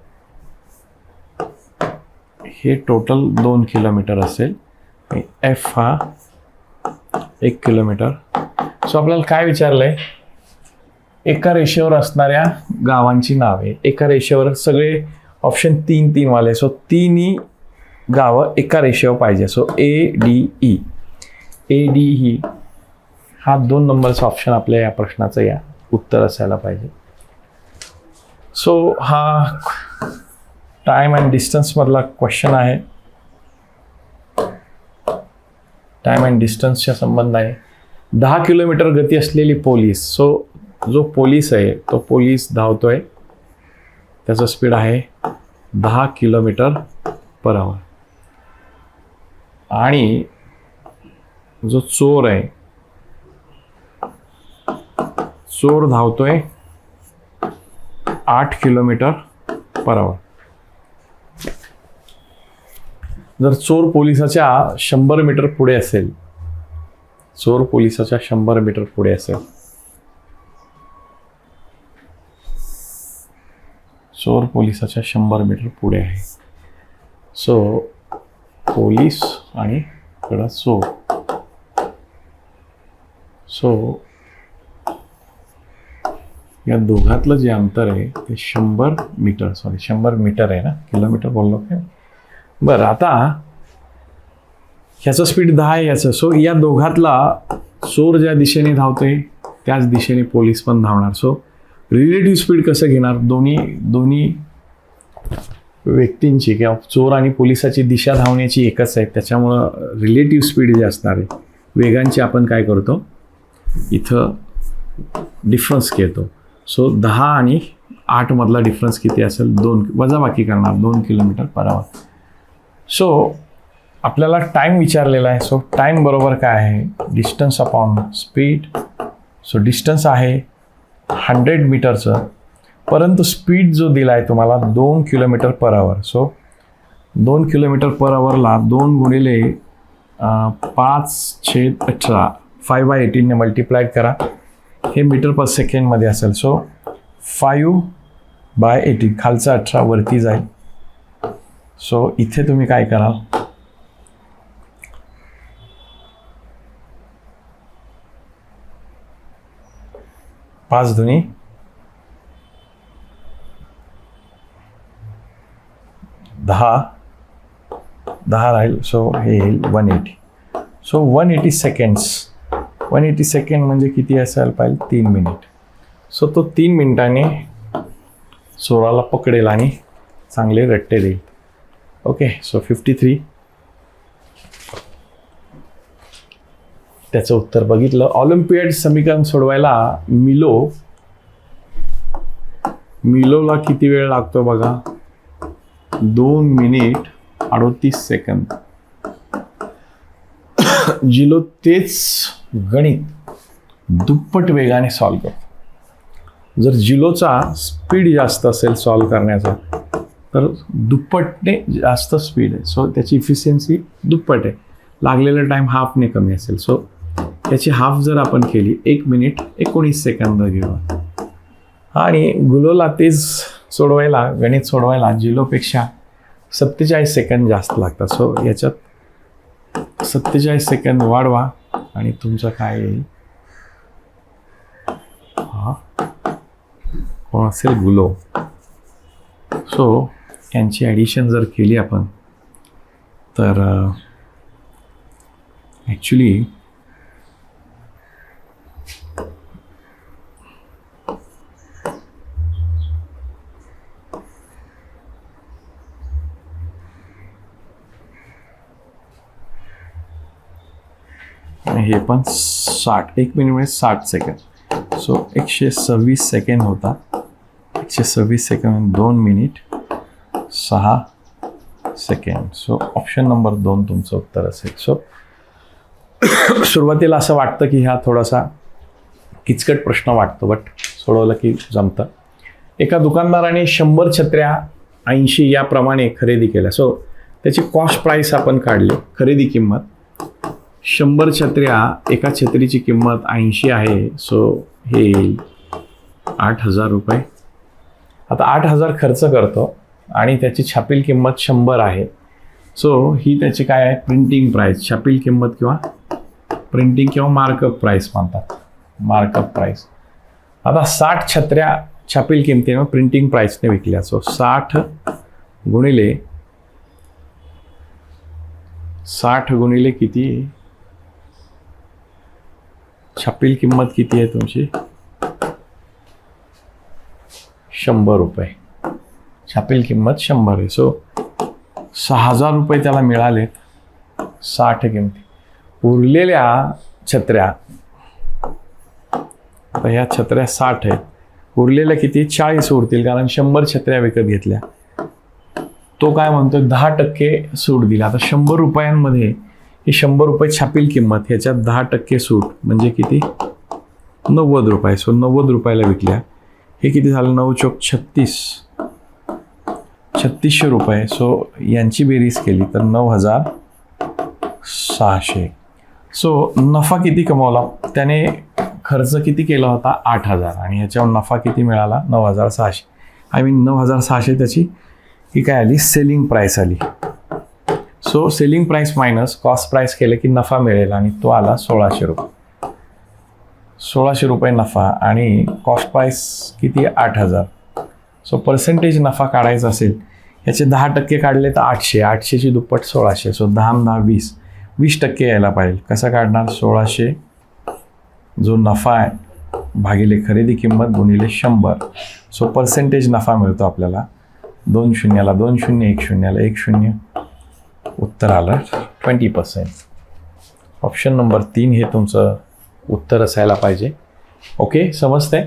Speaker 2: हे टोटल 2 किलोमीटर असेल, एफ हा 1 किलोमीटर. सो आपल्याला काय विचारलं आहे, एका रेषेवर असणाऱ्या गावांची नावे. एका रेषेवर सगळे ऑप्शन 3 वाले, सो 3 गावं एका रेषेवर पाहिजे. So A D E, A D ही हा 2 नंबरचा ऑप्शन आपल्या या प्रश्नाचं या उत्तर असायला पाहिजे. सो हा टाइम अँड डिस्टन्समधला क्वेश्चन आहे. टाइम अँड डिस्टन्सच्या संबंधाने 10 किलोमीटर गती असलेली पोलीस. सो जो पोलीस आहे तो पोलीस धावतोय, त्याचा स्पीड आहे 10 किलोमीटर पर आवर. आणि जो चोर आहे चोर धावतोय 8 km/h. जर चोर पोलिसाच्या 100 मीटर पुढे असेल, चोर पोलिसाच्या 100 मीटर पुढे असेल, चोर पोलिसाच्या 100 मीटर पुढे आहे. सो पोलीस आणि इकडं चोर. सो या दोघातलं जे अंतर आहे ते 100 मीटर, 100 मीटर आहे ना, किलोमीटर बोललो काय. बरं, आता ह्याचं स्पीड 10 आहे याचं. सो या दोघातला चोर ज्या दिशेने धावतोय त्याच दिशेने पोलीस पण धावणार. सो रिलेटिव्ह स्पीड कसं घेणार, दोन्ही व्यक्तींची किंवा चोर आणि पोलिसाची दिशा धावण्याची एकच आहे, त्याच्यामुळं रिलेटिव्ह स्पीड जे असणार आहे वेगांची आपण काय करतो इथं डिफरन्स घेतो. सो 10 आणि 8 मधला डिफरन्स किती असेल, 2 वजाबाकी करणार, 2 km/h. सो आपल्याला टाईम विचारलेला आहे. सो टाईम बरोबर काय आहे, distance upon speed. So distance आहे 100 मीटरचं, परंतु स्पीड जो दिला आहे तुम्हाला 2 km/h. सो 2 km/hला 2 गुणिले 5/18 5/18 ने मल्टिप्लाय करा, हे मीटर पर सेकंडमध्ये असेल. सो 5/18 खालचा 18 वरती जाईल. सो इथे तुम्ही काय कराल, पाच दुनी 10 राहील. सो हे येईल 180. सो 180 सेकंड्स, 180 सेकंड म्हणजे किती असायला पाहिजे, 3 मिनिट. सो तो 3 मिनिटांनी चोराला पकडेल आणि चांगले रट्टे देईल. ओके. सो 53 त्याचं उत्तर बघितलं. ऑलिम्पियाड समीकरण सोडवायला मिलोला किती वेळ लागतो बघा, 2 मिनिट 38 सेकंद. जिलो तेच गणित दुप्पट वेगाने सॉल्व करतो. जर जिलोचा स्पीड जास्त असेल सॉल्व करण्याचा तर दुप्पटने जास्त स्पीड आहे. सो त्याची इफिशियन्सी दुप्पट आहे, लागलेला टाईम हाफने कमी असेल. सो त्याची हाफ जर आपण केली 1 मिनिट 19 सेकंद घेऊ. आणि गुलोला तेच सोडवायला, गणित सोडवायला जिलोपेक्षा 47 सेकंद जास्त लागतात. सो याच्यात 47 सेकंद वाढवा आणि तुमचं काय येईल, हा कोण असेल, गुलो. सो यांची ॲडिशन जर केली आपण तर ॲक्च्युली हे पण 60, 1 मिनिट 60 सेकंद. सो 126 सेकंड होता, 126 second 2 minute 6 second. So option number 2 तुमचं उत्तर असेल. सो सुरुवातीला असं वाटतं की हा थोडासा किचकट प्रश्न वाटतो, बट सोडवलं की जमतं. एका दुकानदाराने 100 छत्र्या 80 याप्रमाणे खरेदी केल्या. सो त्याची कॉस्ट प्राईस आपण काढली, खरेदी किंमत 100 छत्र्या, एका छत्रीची किंमत 80 आहे. सो हे येईल 8,000 रुपये. आता 8,000 खर्च करतो आणि त्याची छापील किंमत 100 आहे. सो ही त्याची काय आहे, प्रिंटिंग प्राईस, छापील किंमत किंवा प्रिंटिंग किंवा मार्कअप प्राईस म्हणतात, मार्कअप प्राईस. आता 60 छत्र्या छापील किमतीनं प्रिंटिंग प्राईसने विकल्या. सो 60 गुणिले किती, छापील किंमत किती आहे तुमची, 100 रुपये. छापील किंमत 100 आहे. सो 6,000 रुपये त्याला मिळालेत 60 किमती. उरलेल्या छत्र्या, आता ह्या छत्र्या 60 आहेत, उरलेल्या किती, 40 उरतील, कारण 100 छत्र्या विकत घेतल्या. तो काय म्हणतो, 10% सूट दिला. आता 100 रुपयांमध्ये ही 100 रुपये छापील किंमत, ह्याच्यात 10% सूट म्हणजे किती, 90 रुपये. सो 90 रुपयाला विकल्या. हे किती झालं? 9 चोक 36, 3600 रुपये. सो यांची बेरीज केली तर 9600. सो नफा किती कमावला त्याने? खर्च किती केला होता? 8000 आणि ह्याच्यावर नफा किती मिळाला? 9600. आय मीन 9600 त्याची ही काय आली? सेलिंग प्राईस आली. So selling price minus cost price केलं की नफा मिळेल आणि तो आला 1600 रुपये. 1600 रुपये नफा आणि कॉस्ट प्राईस किती? 8000. सो पर्सेंटेज नफा काढायचा असेल याचे 10% काढले तर 800. 800ची दुप्पट 1600. सो 10 10 20, 20% यायला पाहिजे. कसं काढणार? 1600 जो नफा आहे भागिले खरेदी किंमत गुणिले 100. सो पर्सेंटेज नफा मिळतो आपल्याला. 2 शून्याला 2 शून्य, 1 शून्याला 1 शून्य. उत्तर आलं 20%. ऑप्शन नंबर 3 हे तुमचं उत्तर असायला पाहिजे. ओके, समजतंय?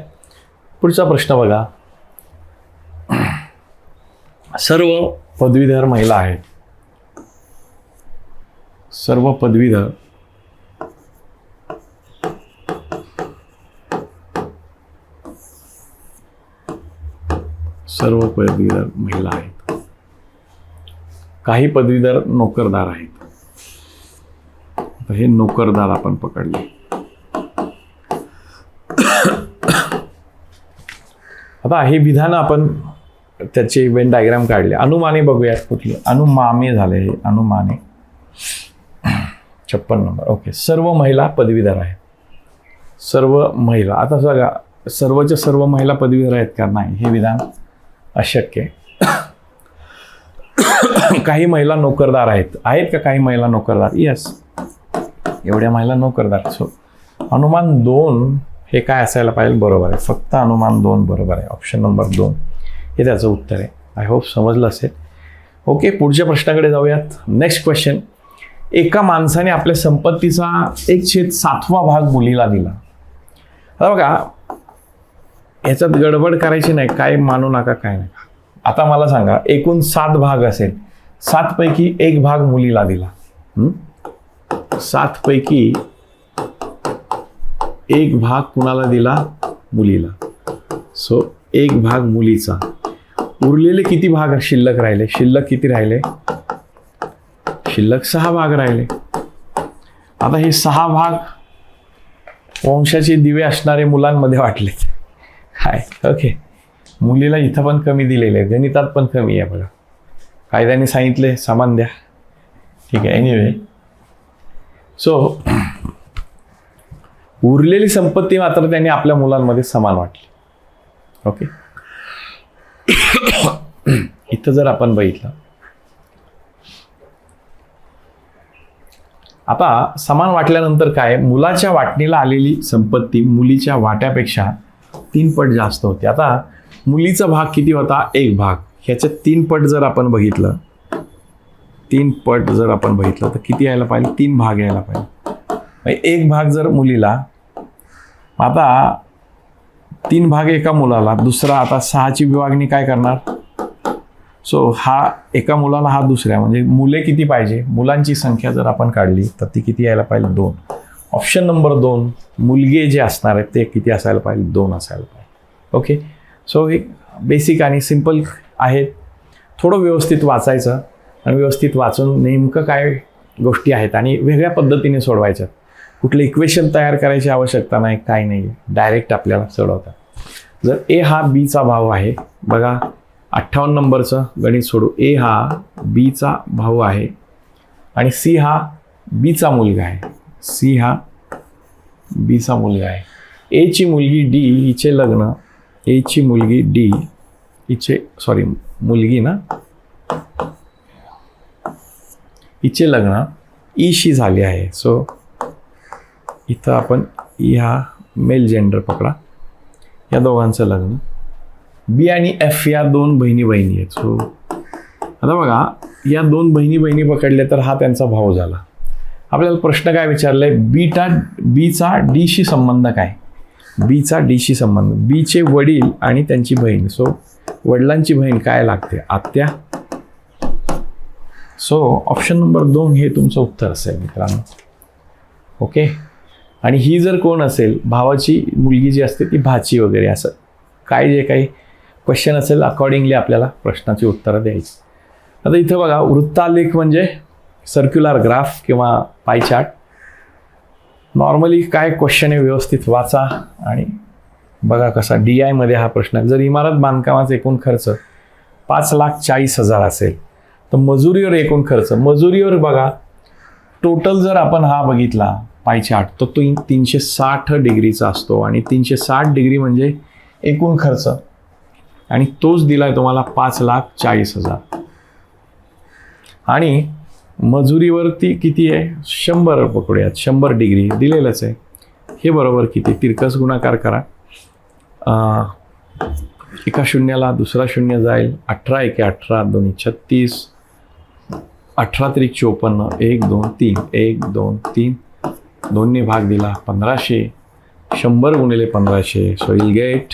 Speaker 2: पुढचा प्रश्न बघा. सर्व पदवीधर महिला आहेत. सर्व पदवीधर महिला आहेत. काही पदवीधर नोकरदार आहेत. आता हे नोकरदार आपण पकडले. आता हे विधान आपण त्याचे वेन डायग्राम काढले. अनुमाने बघूयात कुठली. अनुमाने झाले हे. अनुमाने 56 नंबर. ओके, सर्व महिला पदवीधर आहेत. सर्व महिला. आता बघा, सर्वच्या सर्व महिला पदवीधर आहेत का? नाही, हे विधान अशक्य आहे. काही महिला नोकरदार आहेत. आहेत का काही महिला नोकरदार? यस, एवढ्या महिला नोकरदार. सो अनुमान 2 हे काय असायला पाहिजे? बरोबर आहे. फक्त अनुमान 2 बरोबर आहे. ऑप्शन नंबर 2 हे त्याचं उत्तर आहे. आय होप समजलं असेल. ओके, पुढच्या प्रश्नाकडे जाऊयात. Next question. एका माणसाने आपल्या संपत्तीचा 1/7 भाग मुलीला दिला. आता बघा, ह्याच्यात गडबड करायची नाही. काय मानू नका, काय नाही. आता मला सांगा, एकूण 7 भाग असेल. 7 पैकी 1 भाग मुलीला दिला. 7 पैकी 1 भाग कुणाला दिला? मुलीला. सो 1 भाग मुलीचा. उरलेले किती भाग शिल्लक राहिले? शिल्लक किती राहिले? शिल्लक 6 भाग राहिले. आता हे 6 भाग वंशाचे दिवे असणारे मुलांमध्ये वाटले. काय? ओके, मुलीला इथं पण कमी दिलेले आहे. गणितात पण कमी आहे बघा. कायद्याने सांगितले समान द्या. ठीक आहे. एनिवे, सो उरलेली संपत्ती मात्र त्यांनी आपल्या मुलांमध्ये समान वाटली. ओके, इथं जर आपण बघितलं, आता समान वाटल्यानंतर काय? मुलाच्या वाटणीला आलेली संपत्ती मुलीच्या वाट्यापेक्षा 3 पट जास्त होती. आता मुलीचा भाग किती होता? 1 भाग. ह्याच्या 3 पट जर आपण बघितलं, 3 पट जर आपण बघितलं तर किती यायला पाहिजे? 3 भाग यायला पाहिजे. 1 भाग जर मुलीला, आता 3 भाग एका मुलाला, दुसरा आता 6ची विभागणी काय करणार? सो हा एका मुलाला, हा दुसऱ्या, म्हणजे मुले किती पाहिजे? मुलांची संख्या जर आपण काढली तर ती किती यायला पाहिजे? 2. ऑप्शन नंबर 2, मुलगे जे असणार आहेत ते किती असायला पाहिजे? 2 असायला पाहिजे. ओके, सो हे बेसिक आणि सिम्पल आहेत. थोडं व्यवस्थित वाचायचं आणि व्यवस्थित वाचून नेमकं काय गोष्टी आहेत आणि वेगळ्या पद्धतीने सोडवायच्यात. कुठलं इक्वेशन तयार करायची आवश्यकता नाही, काय नाही, डायरेक्ट आपल्याला सोडवतात. जर ए हा बीचा भाऊ आहे, बघा 58 नंबरचं गणित सोडू. ए हा बीचा भाऊ आहे आणि सी हा बीचा मुलगा आहे. सी हा बीचा मुलगा आहे. एची मुलगी डी हिचे लग्न, एची मुलगी डी हिचे, सॉरी मुलगी ना, हिचे लग्न ईशी झाले आहे. सो इथं आपण ई हा मेल जेंडर पकडा. या दोघांचं लग्न. बी आणि एफ या 2 बहिणी आहेत. सो आता बघा, या 2 बहिणी पकडले तर हा त्यांचा भाऊ झाला. आपल्याला प्रश्न काय विचारलाय? बीचा डीशी संबंध काय? बीचा डीशी संबंध, बीचे वडील आणि त्यांची बहीण. सो वडिलांची बहीण काय लागते? आत्या. सो ऑप्शन नंबर 2 हे तुमचं उत्तर असेल मित्रांनो. ओके, आणि ही जर कोण असेल, भावाची मुलगी जी असते ती भाची वगैरे, असं काय जे काही क्वेश्चन असेल अकॉर्डिंगली आपल्याला प्रश्नाची उत्तरं द्यायची. आता इथं बघा, वृत्तालेख म्हणजे सर्क्युलर ग्राफ किंवा पाय चार्ट. नॉर्मली काय क्वेश्चन आहे व्यवस्थित वाचा आणि बघा कसा DI मध्ये हा प्रश्न आहे. जर इमारत बांधकामाचा एकूण खर्च 5,40,000 असेल तर मजुरीवर एकूण खर्च, मजुरीवर बघा टोटल जर आपण हा बघितला पाय चार्ट तर तो 360 डिग्रीचा असतो आणि 360 डिग्री म्हणजे एकूण खर्च आणि तोच दिलाय तुम्हाला 5,40,000. आणि मजुरीवरती किती आहे, 100 पकडूयात, 100 डिग्री दिलेलंच आहे. हे बरोबर किती, तिरकस गुणाकार करा, एका शून्याला दुसरा शून्य जाईल, 18 एके 18, 2 36, 18 त्रिक 54, 1 2 3, 1 2 3, 2 ने भाग दिला 1500, 100 गुणिले 1500, सो विल गेट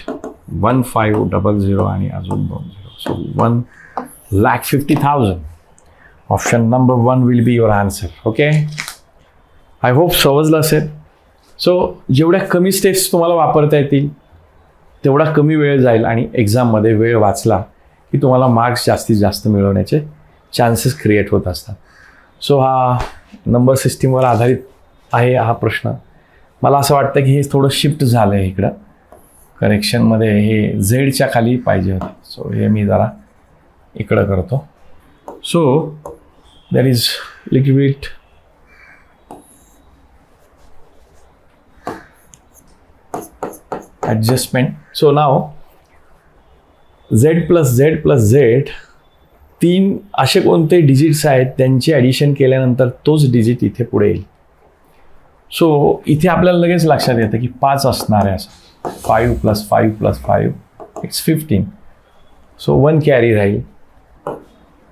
Speaker 2: 1500 आणि अजून 2 0, so 1,50,000. Option number 1 will be your answer. Okay, I hope समजलं असेल. सो जेवढ्या कमी स्टेप्स तुम्हाला वापरता येतील तेवढा कमी वेळ जाईल आणि एक्झाममध्ये वेळ वाचला की तुम्हाला मार्क्स जास्तीत जास्त मिळवण्याचे चान्सेस क्रिएट होत असतात. सो हा नंबर सिस्टीमवर आधारित आहे हा प्रश्न. मला असं वाटतं की हे थोडं शिफ्ट झालं आहे इकडं करेक्शनमध्ये, हे झेडच्या खाली पाहिजे होतं. सो हे मी जरा इकडं करतो. So there is little bit adjustment. So now z plus z plus z, 3 असे कोणते डिजिट्स आहेत त्यांची ॲडिशन केल्यानंतर तोच डिजिट इथे पुढे येईल. सो इथे आपल्याला लगेच लक्षात येतं की 5 असणार आहे असं. 5 + 5 + 5 इट्स 15. सो 1 कॅरी राहील.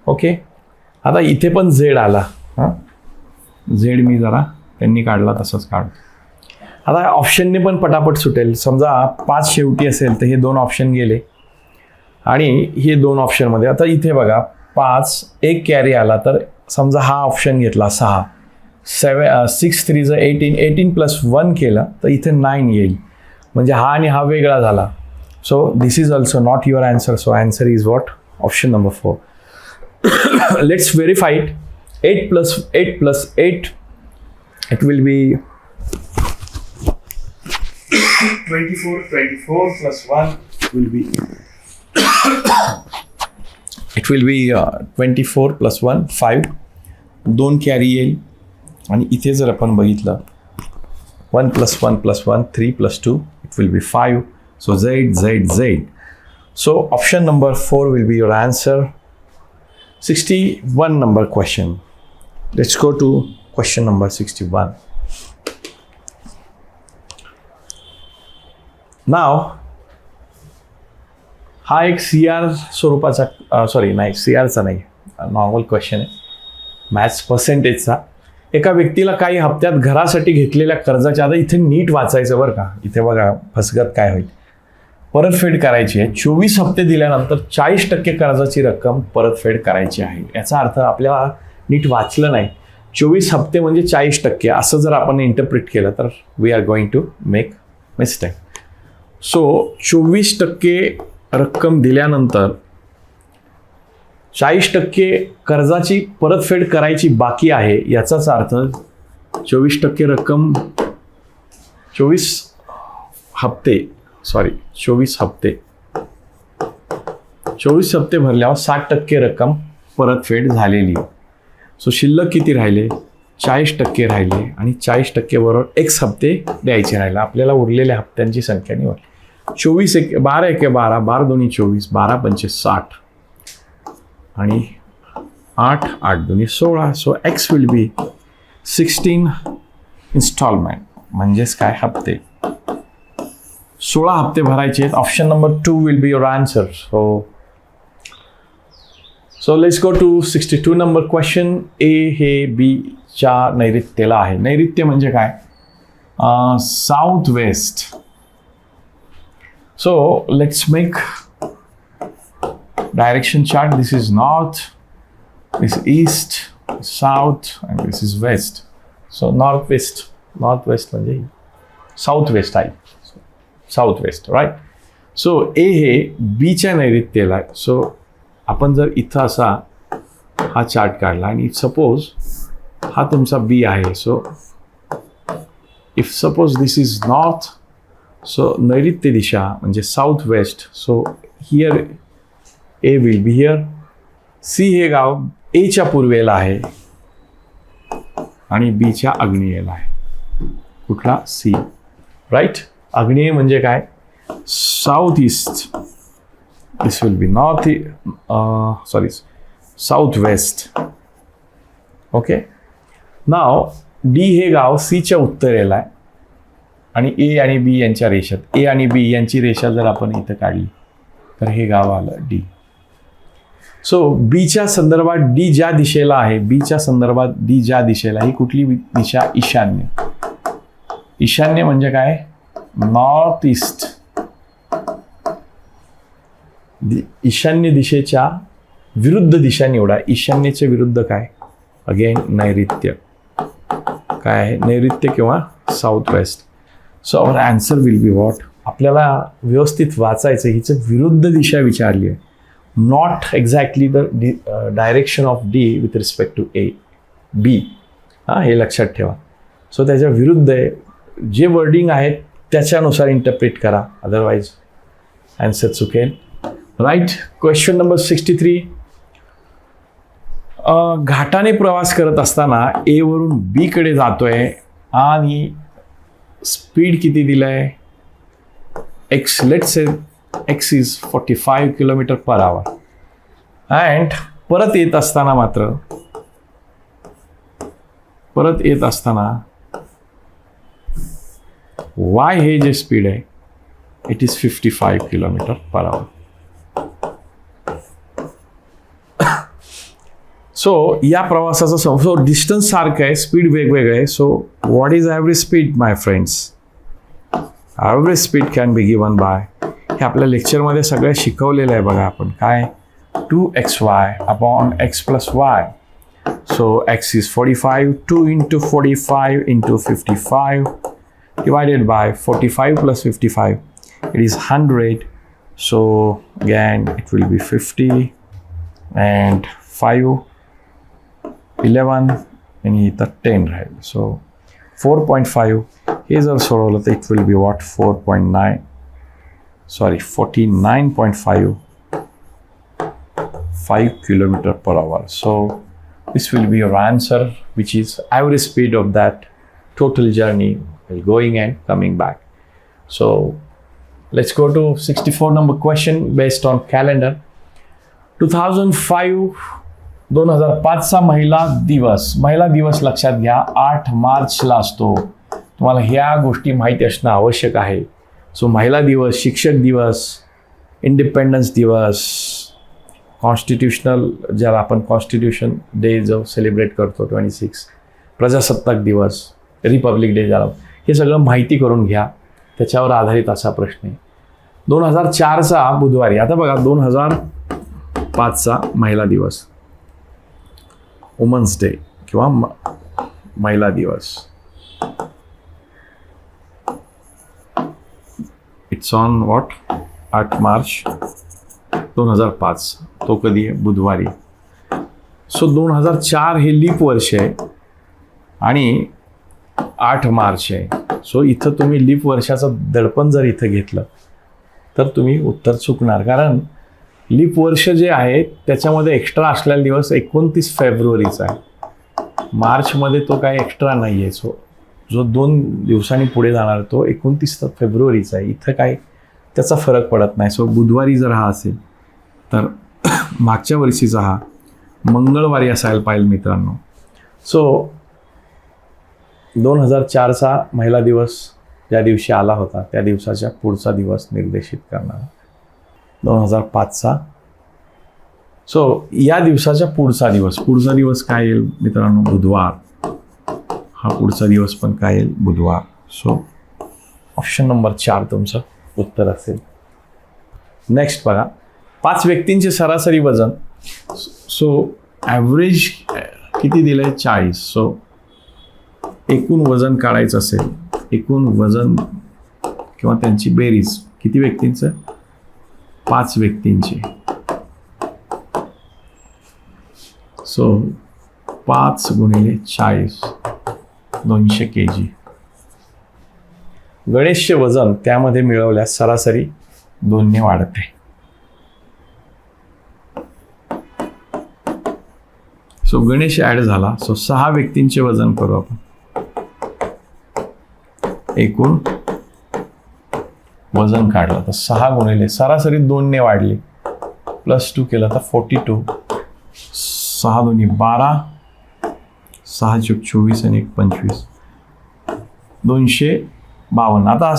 Speaker 2: ओके, आता इथे पण झेड आला. हां, झेड मी जरा त्यांनी काढला तसंच काढतो. आता ऑप्शनने पण पटापट सुटेल. समजा 5 शेवटी असेल तर हे 2 ऑप्शन गेले आणि हे 2 ऑप्शनमध्ये. आता इथे बघा 5 1 कॅरी आला तर समजा हा ऑप्शन घेतला 6, 6 3 18, 18 + 1 केलं तर इथे 9 येईल. म्हणजे हा आणि हा वेगळा झाला. So this is also not your answer. So answer is what, option number 4. Let's verify it. 8 plus 8 plus 8, it will be 24. 24 plus 1 will be it will be 24 plus 1 5. 2 carry येईल आणि इथे जर आपण बघितलं 1 plus 1 plus 1 3 plus 2, it will be 5. So Z Z Z. So option number 4 will be your answer. 61 number question. Let's go to question number 61. Now हा एक CR स्वरूपाचा, sorry नाही CRचा नाही, नॉर्मल क्वेश्चन आहे मॅथ्स पर्सेंटेजचा. एका व्यक्तीला काही हप्त्यात घरासाठी घेतलेल्या कर्जाच्या, आता इथे नीट वाचायचं बरं का, इथे बघा फसगत काय होईल. परतफेड करायची आहे. 24 हप्ते दिल्यानंतर 40% कर्जाची रक्कम परतफेड करायची आहे. याचा अर्थ आपल्याला नीट वाचलं नाही. 24 हप्ते म्हणजे 40% असं जर आपण इंटरप्रिट केलं तर we are going to make mistake. So 24% रक्कम दिल्यानंतर 40% कर्जाची परतफेड करायची बाकी आहे. याचाच अर्थ 24% रक्कम 24 हप्ते भरल्यावर 60% रक्कम परतफेड झालेली. सो शिल्लक किती राहिले, 40% राहिले आणि 40% बरोबर X हप्ते द्यायचे राहिले. आपल्याला उरलेल्या हप्त्यांची संख्या निवड. 24 1 12 1 12, 12 2 24, 12 5 60 आणि 8 8 2 16. So X will be 16 installment, म्हणजेच काय हप्ते 16 हप्ते भरायचे आहेत. Option number 2 will be your answer. So let's go to 62 number question. A हे बीच्या नैऋत्येला आहे. नैऋत्य म्हणजे काय, south west. So let's make direction chart. This is north, this east, south and this is west. So north west म्हणजे south west आहे, south west right. So A हे बीच्या नैऋत्येला आहे. सो आपण जर इथं असा हा चार्ट काढला आणि सपोज हा तुमचा बी आहे. So if suppose this is north, so नैऋत्य दिशा म्हणजे south west. So here A will be here. C हे गाव एच्या पूर्वेला आहे आणि बीच्या आग्नेयेला आहे. कुठला? C right. आग्नेय म्हणजे काय? South east. This will be north sorry south west. Okay. नाव डी हे गाव सीच्या उत्तरेला आहे आणि ए आणि बी यांच्या रेषात, ए आणि बी यांची रेषा जर आपण इथं काढली तर हे गाव आलं डी. सो बीच्या संदर्भात डी ज्या दिशेला आहे, बीच्या संदर्भात डी ज्या दिशेला, ही कुठली दिशा? ईशान्य. ईशान्य म्हणजे काय? North east. ईशान्य दिशेच्या विरुद्ध दिशा निवडा. ईशान्येच्या विरुद्ध काय? अगेन नैऋत्य. काय आहे? नैऋत्य किंवा south west. So our answer will be what? आपल्याला व्यवस्थित वाचायचं. हिचं विरुद्ध दिशा विचारली आहे. Not exactly the direction of D with respect to A B. हां, हे लक्षात ठेवा. सो त्याच्या विरुद्ध आहे. जे वर्डिंग आहे त्याच्यानुसार इंटरप्रेट करा, अदरवाईज आन्सर चुकेल. राईट. Question number 63. घाटाने प्रवास करत असताना ए वरून बी कडे जातोय आणि स्पीड किती दिलाय? X. Let's say x is 45 kilometre per hour. And परत येत असताना वाय हे जे स्पीड आहे it is 55 kilometre per hour. So या प्रवासाचा सो डिस्टन्स सारखं आहे, स्पीड वेगवेगळं आहे. So what is average speed my friends? Average speed can be given by, हे आपल्या लेक्चरमध्ये सगळं शिकवलेलं आहे बघा आपण. काय? 2xy upon x plus y. So x is 45, 2 into 45 into 55 divided by 45 plus 55. It is 100. So again it will be 50 and 5, 11 आणि इथं 10 राहील. सो 4.5 हे जर सोडवलं तर it will be what? 4.9 sorry 49.5 5 kilometer per hour. So this will be your answer, which is average speed of that total journey while going and coming back. So let's go to 64 number question based on calendar. 2005चा महिला दिवस लक्षात घ्या 8 मार्चला असतो. तुम्हाला ह्या गोष्टी माहिती असणं आवश्यक आहे. सो महिला दिवस, शिक्षक दिवस, इंडिपेंडन्स दिवस, कॉन्स्टिट्यूशनल ज्याला आपण कॉन्स्टिट्यूशन डे जो सेलिब्रेट करतो 26, प्रजासत्ताक दिवस, रिपब्लिक डे ज्याला, हे सगळं माहिती करून घ्या. त्याच्यावर आधारित असा प्रश्न आहे. 2004चा बुधवारी, आता बघा 2005चा महिला दिवस, वुमन्स डे किंवा महिला दिवस, इट्स ऑन व्हॉट? 8 मार्च 2005. तो कधी आहे? बुधवारी. सो 2004 हे लीप वर्ष आहे आणि 8 मार्च आहे. सो इथं तुम्ही लीप वर्षाचं दडपण जर इथं घेतलं तर तुम्ही उत्तर चुकणार, कारण लीप वर्ष जे आहे त्याच्यामध्ये एक्स्ट्रा असलेला दिवस 29 फेब्रुवारीचा आहे. मार्चमध्ये तो काय एक्स्ट्रा नाही आहे. सो जो 2 दिवसांनी पुढे जाणार तो 29 फेब्रुवारीचा आहे. इथं काय त्याचा फरक पडत नाही. सो बुधवारी जर हा असेल तर मागच्या वर्षीचा हा मंगळवारी असायला पाहिजे मित्रांनो. सो 2004चा महिला दिवस ज्या दिवशी आला होता त्या दिवसाच्या पुढचा दिवस निर्देशित करणारा 2005चा. सो या दिवसाच्या पुढचा दिवस काय येईल मित्रांनो? बुधवार. हा पुढचा दिवस पण काय येईल? बुधवार. सो ऑप्शन नंबर 4 तुमचं उत्तर असेल. नेक्स्ट बघा, 5 व्यक्तींचे सरासरी वजन. सो ॲव्हरेज किती दिलं आहे? 40. सो एकूण वजन काढायचं असेल एकूण वजन किंवा त्यांची बेरीज किती व्यक्तींचं? 5 व्यक्तींची. सो 5 गुणिले 40 200 kg. गणेशचे वजन त्यामध्ये मिळवल्यास सरासरी 2ने वाढते. सो गणेश ऍड झाला. सो 6 व्यक्तींचे वजन करू आपण. एकूण वजन काढलं तर 6 गुणिले सरासरी 2ने वाढली, +2 केलं तर 42. 6 दोन्ही 12, 6 चूक 24 आणि 1 25, 252. आता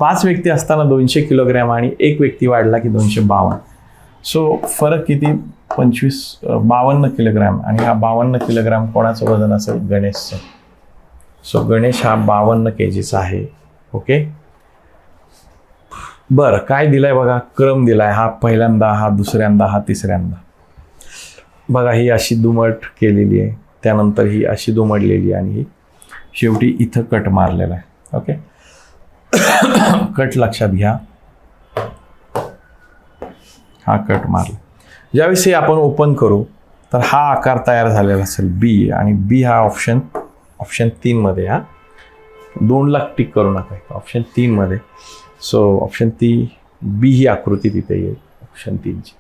Speaker 2: 5 व्यक्ती असताना 200 किलोग्रॅम आणि 1 व्यक्ती वाढला की 252. सो फरक किती? 52 किलोग्रॅम. आणि हा 52 किलोग्रॅम कोणाचं वजन असेल? गणेशचं. सो गणेश हा 52 kgचा आहे. ओके. बरं, काय दिलंय बघा, क्रम दिलाय. हा पहिल्यांदा, हा दुसऱ्यांदा, हा तिसऱ्यांदा. बघा, ही अशी दुमट केलेली आहे, त्यानंतर ही अशी दुमडलेली आणि ही शेवटी इथं कट मारलेला आहे. ओके. कट लक्षात घ्या. हा कट मारला. ज्यावेळेस हे आपण ओपन करू तर हा आकार तयार झालेला असेल बी, आणि बी हा ऑप्शन 3 हा 2 टिक करू नका, ऑप्शन 3 सो ऑप्शन 3 बी ही आकृती तिथे येईल ऑप्शन 3ची.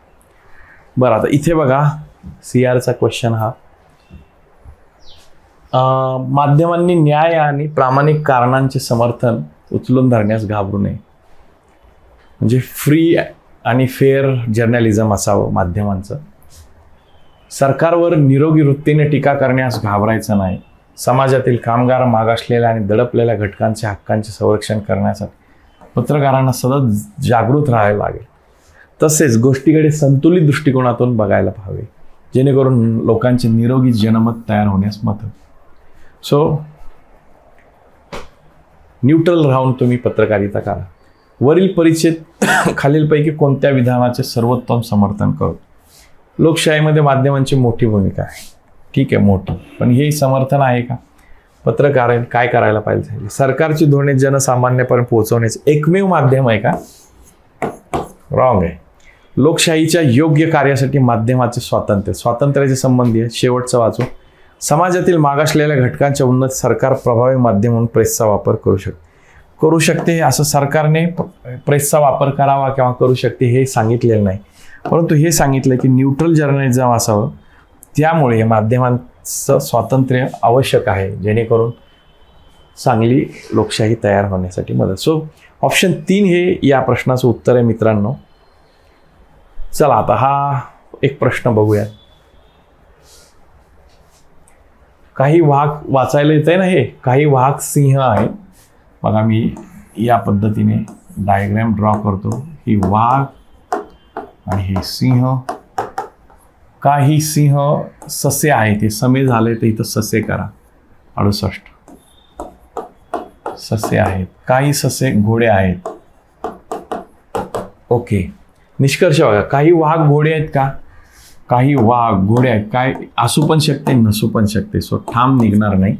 Speaker 2: बरं, आता इथे बघा CRचा क्वेश्चन हा, माध्यमांनी न्याय आणि प्रामाणिक कारणांचे समर्थन उचलून धरण्यास घाबरू नये. म्हणजे फ्री आणि फेअर जर्नलिझम असावं माध्यमांचं. सरकारवर निरोगी वृत्तीने टीका करण्यास घाबरायचं नाही. समाजातील कामगार, मागासलेल्या आणि दडपलेल्या घटकांच्या हक्कांचे संरक्षण करण्यासाठी पत्रकारांना सतत जागृत राहायला लागेल. तसेच गोष्टीकडे संतुलित दृष्टिकोनातून बघायला हवे, जेणेकरून लोकांचे निरोगी जनमत तयार होण्यास मदत. सो न्यूट्रल राहून तुम्ही पत्रकारिता करा. वरील परिच्छेद खालीलपैकी कोणत्या विधानाचे सर्वोत्तम समर्थन करतो? लोकशाहीमध्ये माध्यमांची मोठी भूमिका आहे. ठीक आहे, मोठी, पण हे समर्थन आहे का? पत्रकारांनी काय करायला पाहिजे? सरकारची धोरणे जनसामान्यपर्यंत पोहोचवण्याचे एकमेव माध्यम आहे का? रॉंग आहे. लोकशाहीच्या योग्य कार्यासाठी माध्यमाचे स्वातंत्र्याचे संबंधी आहे. शेवटचं वाचू. समाजातील मागासलेल्या घटकांच्या उन्नत सरकार प्रभावी माध्यम म्हणून प्रेसचा वापर करू शकते. असं सरकारने प्रेसचा वापर करावा किंवा करू शकते हे सांगितलेलं नाही, परंतु हे सांगितलं की न्यूट्रल जर्नलिझम असावं. त्यामुळे माध्यमांचं स्वातंत्र्य आवश्यक आहे, जेणेकरून चांगली लोकशाही तयार होण्यासाठी मदत. सो ऑप्शन 3 हे या प्रश्नाचं उत्तर आहे मित्रांनो. चला, आता हा एक प्रश्न बघूया. काही वाघ वाचायला येत आहे ना, हे काही वाघ सिंह आहे. बघा, मी या पद्धतीने डायग्राम ड्रॉ करतो. ही वाघ आणि हे सिंह. काही सिंह ससे आहेत, ते समे झाले तर इथं ससे करा. 68 ससे आहेत. काही ससे घोडे आहेत. ओके, निष्कर्ष बघा. काही वाघ घोडे आहेत का? काही वाघ घोडे आहेत. काय असू पण शकते, नसू पण शकते. सो ठाम निघणार नाही.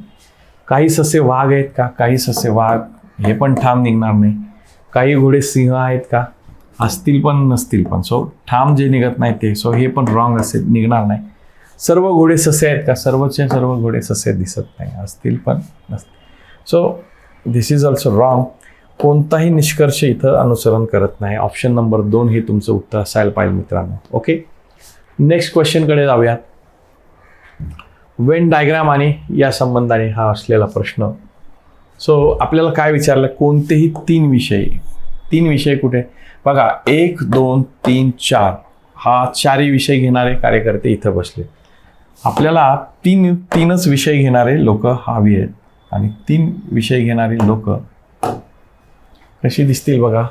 Speaker 2: काही ससे वाघ आहेत का? काही ससे वाघ, हे पण ठाम निघणार नाही. काही घोडे सिंह आहेत का? असतील पण नसतील पण. सो ठाम जे निघत नाही ते, सो हे पण रॉंग असेल, निघणार नाही. सर्व घोडे ससे आहेत का? सर्वचे सर्व घोडे ससे दिसत नाही, असतील पण नसतील. So this is also wrong. कोणताही निष्कर्ष इथं अनुसरण करत नाही. ऑप्शन नंबर 2 हे तुमचं उत्तर असायला पाहिजे मित्रांनो. ओके, नेक्स्ट क्वेश्चनकडे जाऊयात. वेन डायग्राम आणि या संबंधाने हा असलेला प्रश्न. सो आपल्याला काय विचारलं? कोणतेही 3 विषय कुठे? बघा, 1, 2, 3, 4 हा 4ही विषय घेणारे कार्यकर्ते इथं बसले. आपल्याला 3च विषय घेणारे लोक हवी आहेत, आणि 3 विषय घेणारी लोक कशी दिसतील बघा.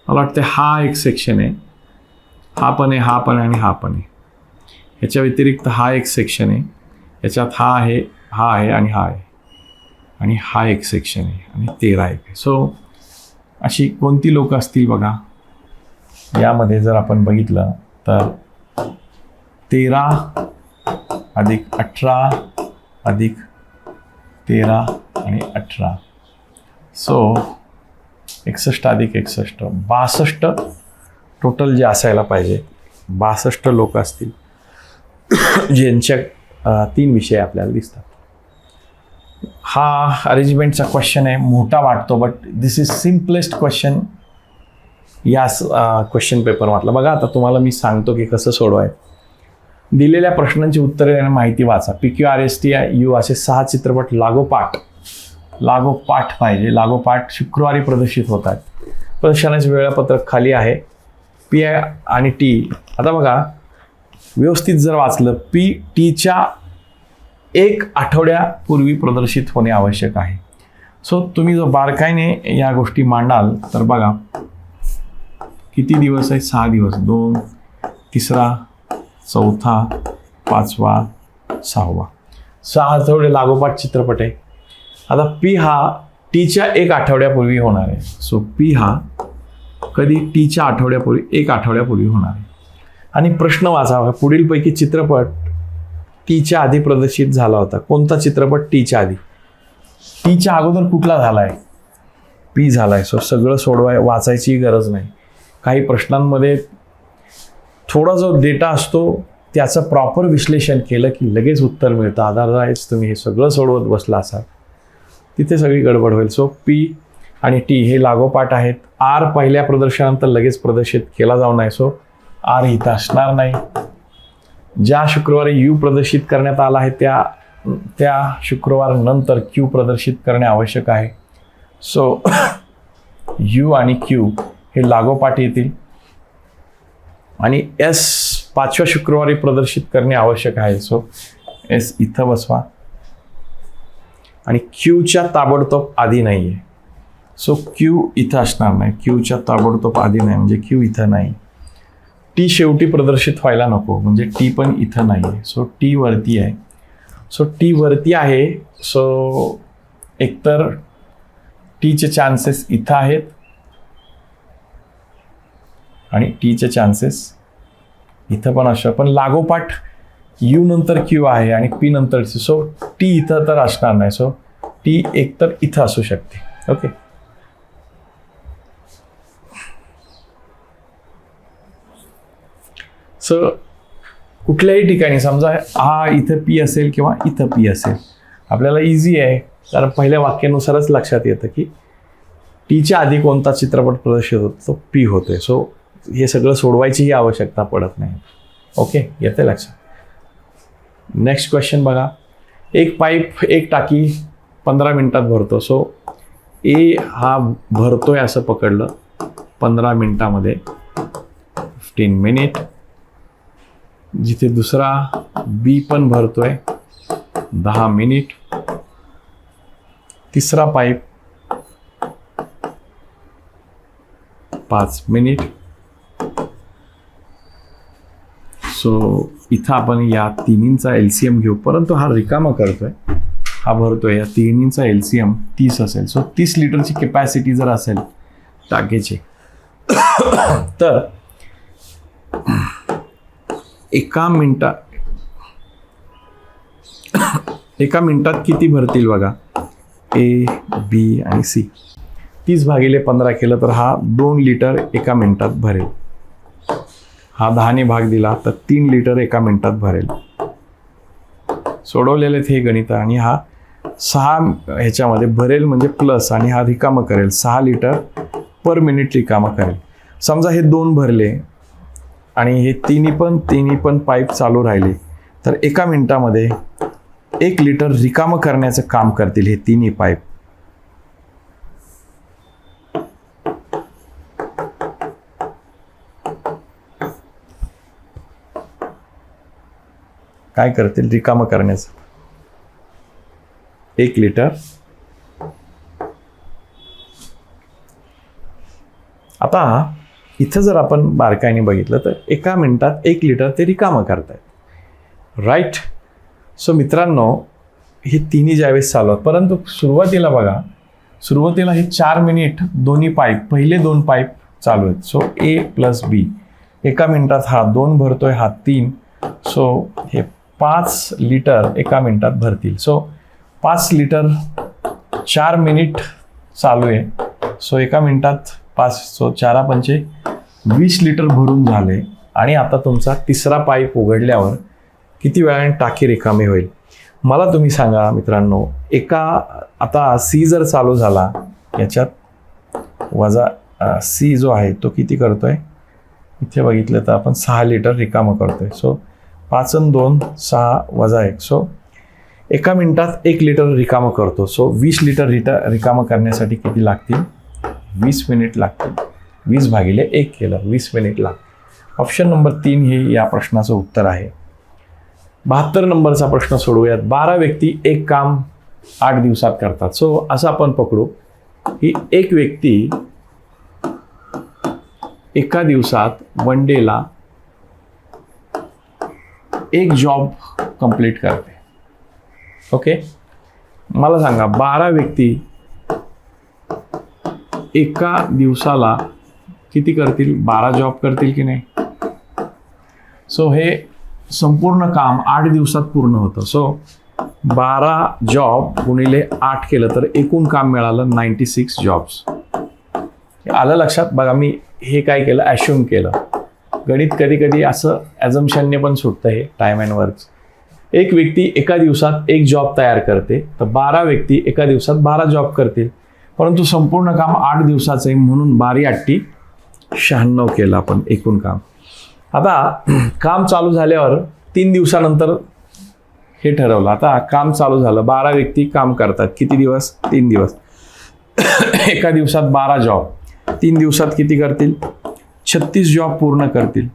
Speaker 2: मला वाटतं हा एक सेक्शन आहे, हा पण आहे, हा पण आहे आणि हा पण आहे. ह्याच्या व्यतिरिक्त हा एक सेक्शन आहे, याच्यात हा आहे, हा आहे आणि हा आहे, आणि हा एक सेक्शन आहे, आणि 13 एक आहे. सो अशी कोणती लोक असतील बघा. यामध्ये जर आपण बघितलं तर 13 + 18 + 13 आणि 18 सो 61 अधिक 61 62 टोटल जे असायला पाहिजे. 62 लोक असतील ज्यांच्या 3 विषय आपल्याला दिसतात. हा अरेंजमेंटचा क्वेश्चन आहे, मोठा वाटतो, but this is simplest question या क्वेश्चन पेपरमधला. बघा आता तुम्हाला मी सांगतो की कसं सोडवायचं. दिलेल्या प्रश्नांची उत्तरे आणि माहिती वाचा. PQRSTU असे 6 चित्रपट लागोपाठ पाहिजे. लागोपाठ शुक्रवारी प्रदर्शित होतात. प्रदर्शनाचे वेळापत्रक खाली आहे. P आणि T. आता बघा व्यवस्थित जर वाचलं, T च्या 1 आठवड्यापूर्वी प्रदर्शित होणे आवश्यक आहे. सो तुम्ही जर बारकाईने या गोष्टी मांडाल तर बघा किती दिवस आहे, 6 दिवस, 2, 3, 4, 5, 6. 6 आठवडे लागोपाठ चित्रपट आहे. आता P हा Tच्या 1 आठवड्यापूर्वी होणार आहे. सो P हा कधी Tच्या 1 आठवड्यापूर्वी होणार आहे. आणि प्रश्न वाचावा, पुढीलपैकी चित्रपट Tच्या आधी प्रदर्शित झाला होता. कोणता चित्रपट Tच्या आधी? Tच्या अगोदर कुठला झालाय? P झालाय. सो सगळं वाचायची गरज नाही. काही प्रश्नांमध्ये थोडा जो डेटा असतो त्याचं प्रॉपर विश्लेषण केलं की लगेच उत्तर मिळतं. अदरवाईज तुम्ही हे सगळं सोडवत बसला असाल तिथे सगळी गडबड होईल. सो P आणि T हे लागोपाठ आहेत. R पहिल्या प्रदर्शनानंतर लगेच प्रदर्शित केला जाऊ नये. सो R इथं असणार नाही. ज्या शुक्रवारी U प्रदर्शित करण्यात आला आहे त्या शुक्रवार नंतर Q प्रदर्शित करणे आवश्यक आहे. सो U आणि Q हे लागोपाठ येतील. आणि S 5व्या शुक्रवारी प्रदर्शित करणे आवश्यक आहे. सो S इथं बसवा. आणि Qच्या ताबडतोब आधी नाही आहे. सो Q इथं असणार नाही. Qच्या ताबडतोब आधी नाही म्हणजे Q इथं नाही. T शेवटी प्रदर्शित व्हायला नको म्हणजे T पण इथं नाही आहे. सो T वरती आहे. सो T वरती आहे. सो एकतर Tचे चान्सेस इथं आहेत आणि Tचे चान्सेस इथं पण असं. पण लागोपाठ U नंतर Q आहे आणि P नंतर C. सो T इथं तर असणार नाही. सो T एकतर इथं असू शकते. ओके. सो कुठल्याही ठिकाणी समजा हा इथं P असेल किंवा इथं P असेल, आपल्याला इझी आहे कारण पहिल्या वाक्यानुसारच लक्षात येतं की Tच्या आधी कोणता चित्रपट प्रदर्शित होतो तो P होतोय. सो हे सगळं सोडवायचीही आवश्यकता पडत नाही. ओके, येते लक्षात. नेक्स्ट क्वेश्चन बघा. एक पाईप 1 टाकी 15 मिनिटात भरतो. सो A हा भरतोय असं पकडलं 15 मिनिटामध्ये, 15 मिनिट. जिथे दुसरा B पण भरतोय 10 मिनिट. तिसरा पाईप 5 मिनिट. सो इथं आपण या तिन्हींचा LCM घेऊ, परंतु हा रिकामा करतोय, हा भरतोय. या तिन्हींचा LCM 30 असेल. सो 30 लिटरची कॅपॅसिटी जर असेल टाकीची तर एका मिनिटात किती भरतील बघा. A, B आणि C. 30/15 केलं तर हा 2 लिटर एका मिनिटात भरेल. हा 10ने भाग दिला तर 3 लिटर एका मिनिटात भरेल. सोडवलेले हे गणित. आणि हा 6 ह्याच्यामध्ये भरेल म्हणजे प्लस, आणि हा रिकामं करेल 6 लिटर पर मिनिट रिकामं करेल. समजा हे 2 भरले आणि हे तिन्ही पण पाईप चालू राहिले तर एका मिनिटामध्ये 1 लिटर रिकामं करण्याचं काम करतील हे तिन्ही पाईप. काय करतील रिकामं करण्याचं 1 लिटर. आता इथं जर आपण बारकाईने बघितलं तर एका मिनिटात 1 लिटर ते रिकामं करतायत. राईट. सो मित्रांनो हे तिन्ही ज्यावेळेस चालू आहेत, परंतु सुरुवातीला बघा, सुरुवातीला हे 4 मिनिट दोन्ही पाईप, पहिले 2 पाईप चालू आहेत. सो A + B एका मिनिटात हा 2 भरतोय, हा 3. सो हे 5 लिटर एका मिनिटात भरतील. सो 5 लिटर 4 मिनिट चालू आहे. सो एका मिनिटात 5 सो 4 पंचे 20 लिटर भरून झाले. आणि आता तुमचा तिसरा पाईप उघडल्यावर किती वेळाने टाकी रिकामी होईल मला तुम्ही सांगा मित्रांनो. आता सी जर चालू झाला याच्यात वजा सी जो आहे तो किती करतोय इथे बघितलं तर आपण 6 लिटर रिकामं करतोय. सो 5 आणि 2 6 वजा 1. सो एका मिनिटात 1 लिटर रिकामं करतो. सो 20 लिटर रिकामं करण्यासाठी किती लागतील 20 मिनिट लागतील. 20 भागिले 1 केलं 20 मिनिट लागतील. ऑप्शन नंबर 3 हे या प्रश्नाचं उत्तर आहे. 72 नंबरचा प्रश्न सोडवूयात. 12 व्यक्ती एक काम 8 दिवसात करतात. सो असं आपण पकडू की एक व्यक्ती एका दिवसात वन डेला एक जॉब कंप्लीट करते. ओके, मला सांगा 12 व्यक्ती एका दिवसाला किती करतील 12 जॉब करतील की नाही. सो हे संपूर्ण काम 8 दिवसात पूर्ण होतं. सो 12 जॉब गुणिले 8 केलं तर एकूण काम मिळालं 96 जॉब्स. आलं लक्षात. बघा मी हे काय केलं ॲश्युम केलं. गणित कधी कधी असं ॲझम्पशनने पण सुटतं हे टाईम अँड वर्क्स. एक व्यक्ती एका दिवसात एक जॉब तयार करते तर 12 व्यक्ती एका दिवसात 12 जॉब करतील. परंतु संपूर्ण काम 8 दिवसाचं आहे म्हणून 12 96 केलं आपण एकूण काम. आता काम चालू झाल्यावर 3 दिवसानंतर हे ठरवलं. आता काम चालू झालं 12 व्यक्ती काम करतात किती दिवस 3 दिवस. एका दिवसात 12 जॉब 3 दिवसात किती करतील 36 जॉब पूर्ण करतील.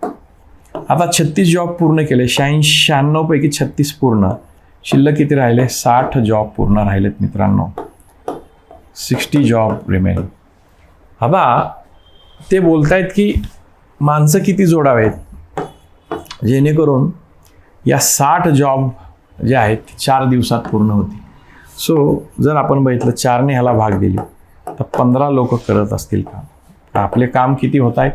Speaker 2: आता 36 जॉब पूर्ण केले 96 पैकी 36 पूर्ण. शिल्लक किती राहिले 60 जॉब पूर्ण राहिलेत मित्रांनो. 60 जॉब रिमेनिंग. आता ते बोलतायत की माणसं किती जोडावेत जेणेकरून या 60 जॉब जे आहेत 4 दिवसात पूर्ण होतील. सो जर आपण बघितलं 4ने ह्याला भाग दिली तर 15 लोक करत असतील काम. तर आपले काम किती होत आहेत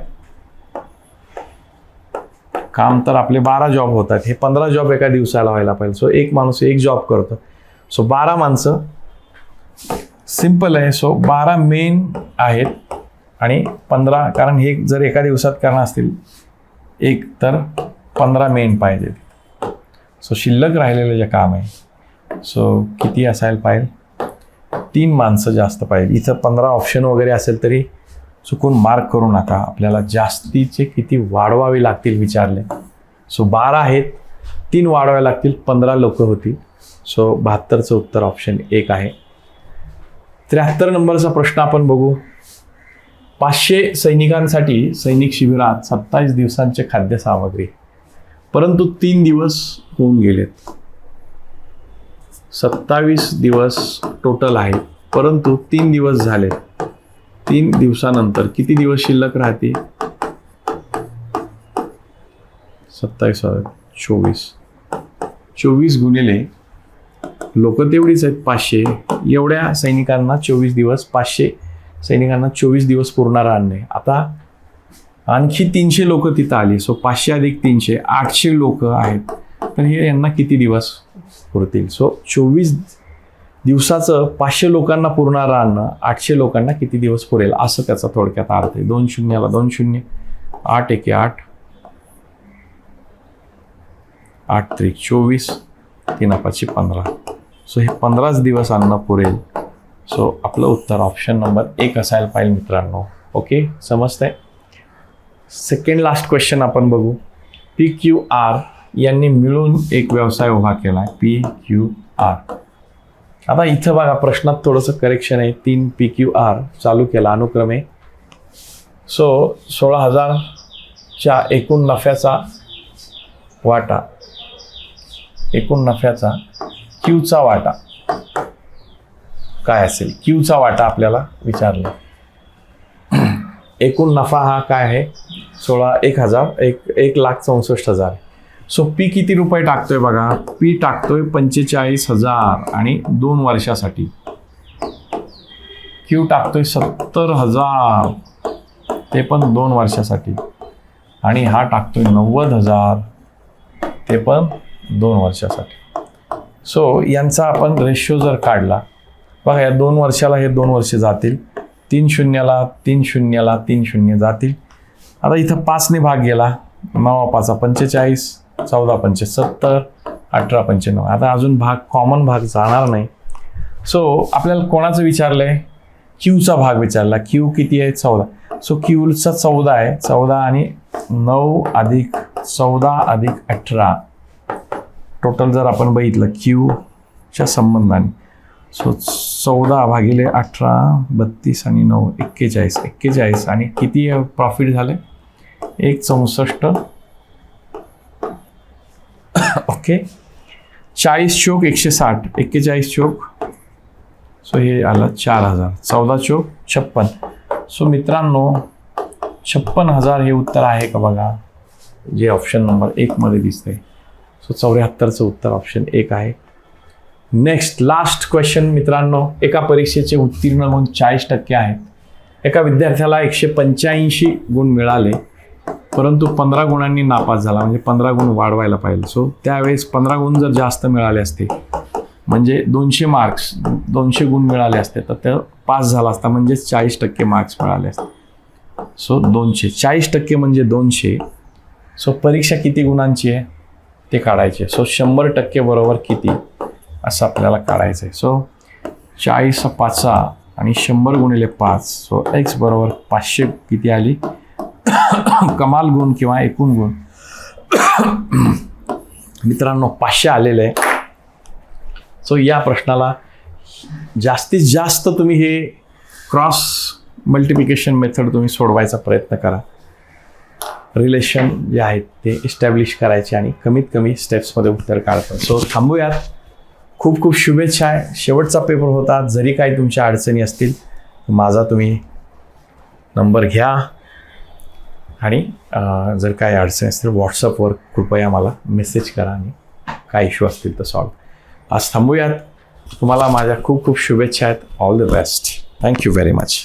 Speaker 2: काम तर आपले 12 जॉब होत आहेत. हे 15 जॉब एका दिवसाला व्हायला पाहिजे. सो एक माणूस एक जॉब करतो. सो 12 माणसं सिंपल आहे. सो 12 मेन आहेत आणि 15 कारण हे जर एका दिवसात करणार असतील एक तर 15 मेन पाहिजे. सो शिल्लक राहिलेलं जे काम आहे सो किती असायला पाहिजे 3 माणसं जास्त पाहिजे. इथं 15 ऑप्शन वगैरे असेल तरी चुकून मार्क करू नका. आपल्याला जास्तीचे किती वाढवावे लागतील विचारले. सो 12 आहेत 3 वाढवावे लागतील 15 लोक होतील. सो 72चं उत्तर ऑप्शन 1 आहे. 73 नंबरचा प्रश्न आपण बघू. 500 सैनिकांसाठी सैनिक शिबिरात 27 दिवसांचे खाद्य सामग्री परंतु 3 दिवस होऊन गेलेत. 27 दिवस टोटल आहे परंतु 3 दिवस झालेत. 3 दिवसानंतर किती दिवस शिल्लक राहते 27 24 गुणिले लोक तेवढीच आहेत 500. एवढ्या सैनिकांना 24 दिवस 500 सैनिकांना 24 दिवस पुरणार आणणे. आता आणखी 300 लोक तिथं आली. सो 500 अधिक 300 800 लोक आहेत. तर हे यांना किती दिवस पुरतील. सो 24 दिवसाचं 500 लोकांना पुरणारं अन्न 800 लोकांना किती दिवस पुरेल असं त्याचा थोडक्यात अर्थ आहे. 2 शून्याला 2 शून्य 8 एके 8 8 त्रिक 24 3 पाची 15. सो हे 15 दिवस अन्न पुरेल. सो आपलं उत्तर ऑप्शन नंबर 1 असायला पाहिजे मित्रांनो. ओके समजतंय. सेकंड लास्ट क्वेश्चन आपण बघू. PQR यांनी मिळून एक व्यवसाय उभा केला आहे PQR. आता इथं बघा प्रश्नात थोडंसं करेक्शन आहे. 3 PQR चालू केला अनुक्रमे. सो 16,000च्या एकूण नफ्याचा वाटा एकूण नफ्याचा Qचा वाटा काय असेल. Qचा वाटा आपल्याला विचारला. एकूण नफा हा काय आहे 1,64,000. सो P किती रुपये टाकतोय बघा. P टाकतोय 45,000 आणि 2 वर्षासाठी. Q टाकतोय 70,000 ते पण 2 वर्षासाठी आणि हा टाकतोय 90,000 ते पण 2 वर्षासाठी. सो यांचा आपण रेशो जर काढला बघा या 2 वर्षाला हे 2 वर्ष जातील, 3 शून्याला 3 शून्याला 3 शून्य जातील. आता इथं 5ने भाग गेला, 9 5 45, 14 5 70, 18 95. आता अजून भाग कॉमन भाग जाणार नाही. सो आपल्याला कोणाचं विचारलंय? क्यूचा भाग विचारला. क्यू किती आहे? 14. सो क्यूचा 14 आहे. 14 आणि 9 अधिक 14 अधिक 18 टोटल जर आपण बघितलं क्यूच्या संबंधाने, सो 14 भागिले 18 32 आणि 9 41. 41 आणि किती प्रॉफिट झाले? 164. ओके. 40 चोक 160, 41 चोक, सो हे आलं 4000. 14 चोक 56. सो मित्रांनो 56,000 हे उत्तर आहे का बघा, जे ऑप्शन नंबर 1 मध्ये दिसतंय. सो 74चं उत्तर ऑप्शन 1 आहे. नेक्स्ट लास्ट क्वेश्चन मित्रांनो, एका परीक्षेचे उत्तीर्ण गुण 40% आहेत. एका विद्यार्थ्याला 185 गुण मिळाले, परंतु 15 गुणांनी नापास झाला, म्हणजे 15 गुण वाढवायला पाहिजे. सो त्यावेळेस 15 गुण जर जास्त मिळाले असते, म्हणजे 200 मार्क्स 200 गुण मिळाले असते, तर ते पास झाला असता, म्हणजे 40% मार्क्स मिळाले असते. सो 200 40% म्हणजे 200. सो परीक्षा किती गुणांची आहे ते काढायचे. सो 100% बरोबर किती असं आपल्याला काढायचं आहे. सो 40 5 आणि 100 गुणिले 5, सो x बरोबर 500 किती आली कमाल गुण किंवा एकूण गुण. मित्रांनो 500 आलेले आहे. सो या प्रश्नाला जास्तीत जास्त तुम्ही हे क्रॉस मल्टिप्लिकेशन मेथड तुम्ही सोडवायचा प्रयत्न करा. रिलेशन जे आहेत ते इस्टॅब्लिश करायचे आणि कमीत कमी स्टेप्समध्ये उत्तर काढतात. सो थांबूयात. खूप खूप शुभेच्छा आहे. शेवटचा पेपर होता. जरी काही तुमच्या अडचणी असतील माझा तुम्ही नंबर घ्या आणि जर काही अडचणी असतील व्हॉट्सअपवर कृपया मला मेसेज करा आणि काय इश्यू असतील तर सॉल्व. आज थांबूयात. तुम्हाला माझ्या खूप खूप शुभेच्छा आहेत. All the best. Thank you very much.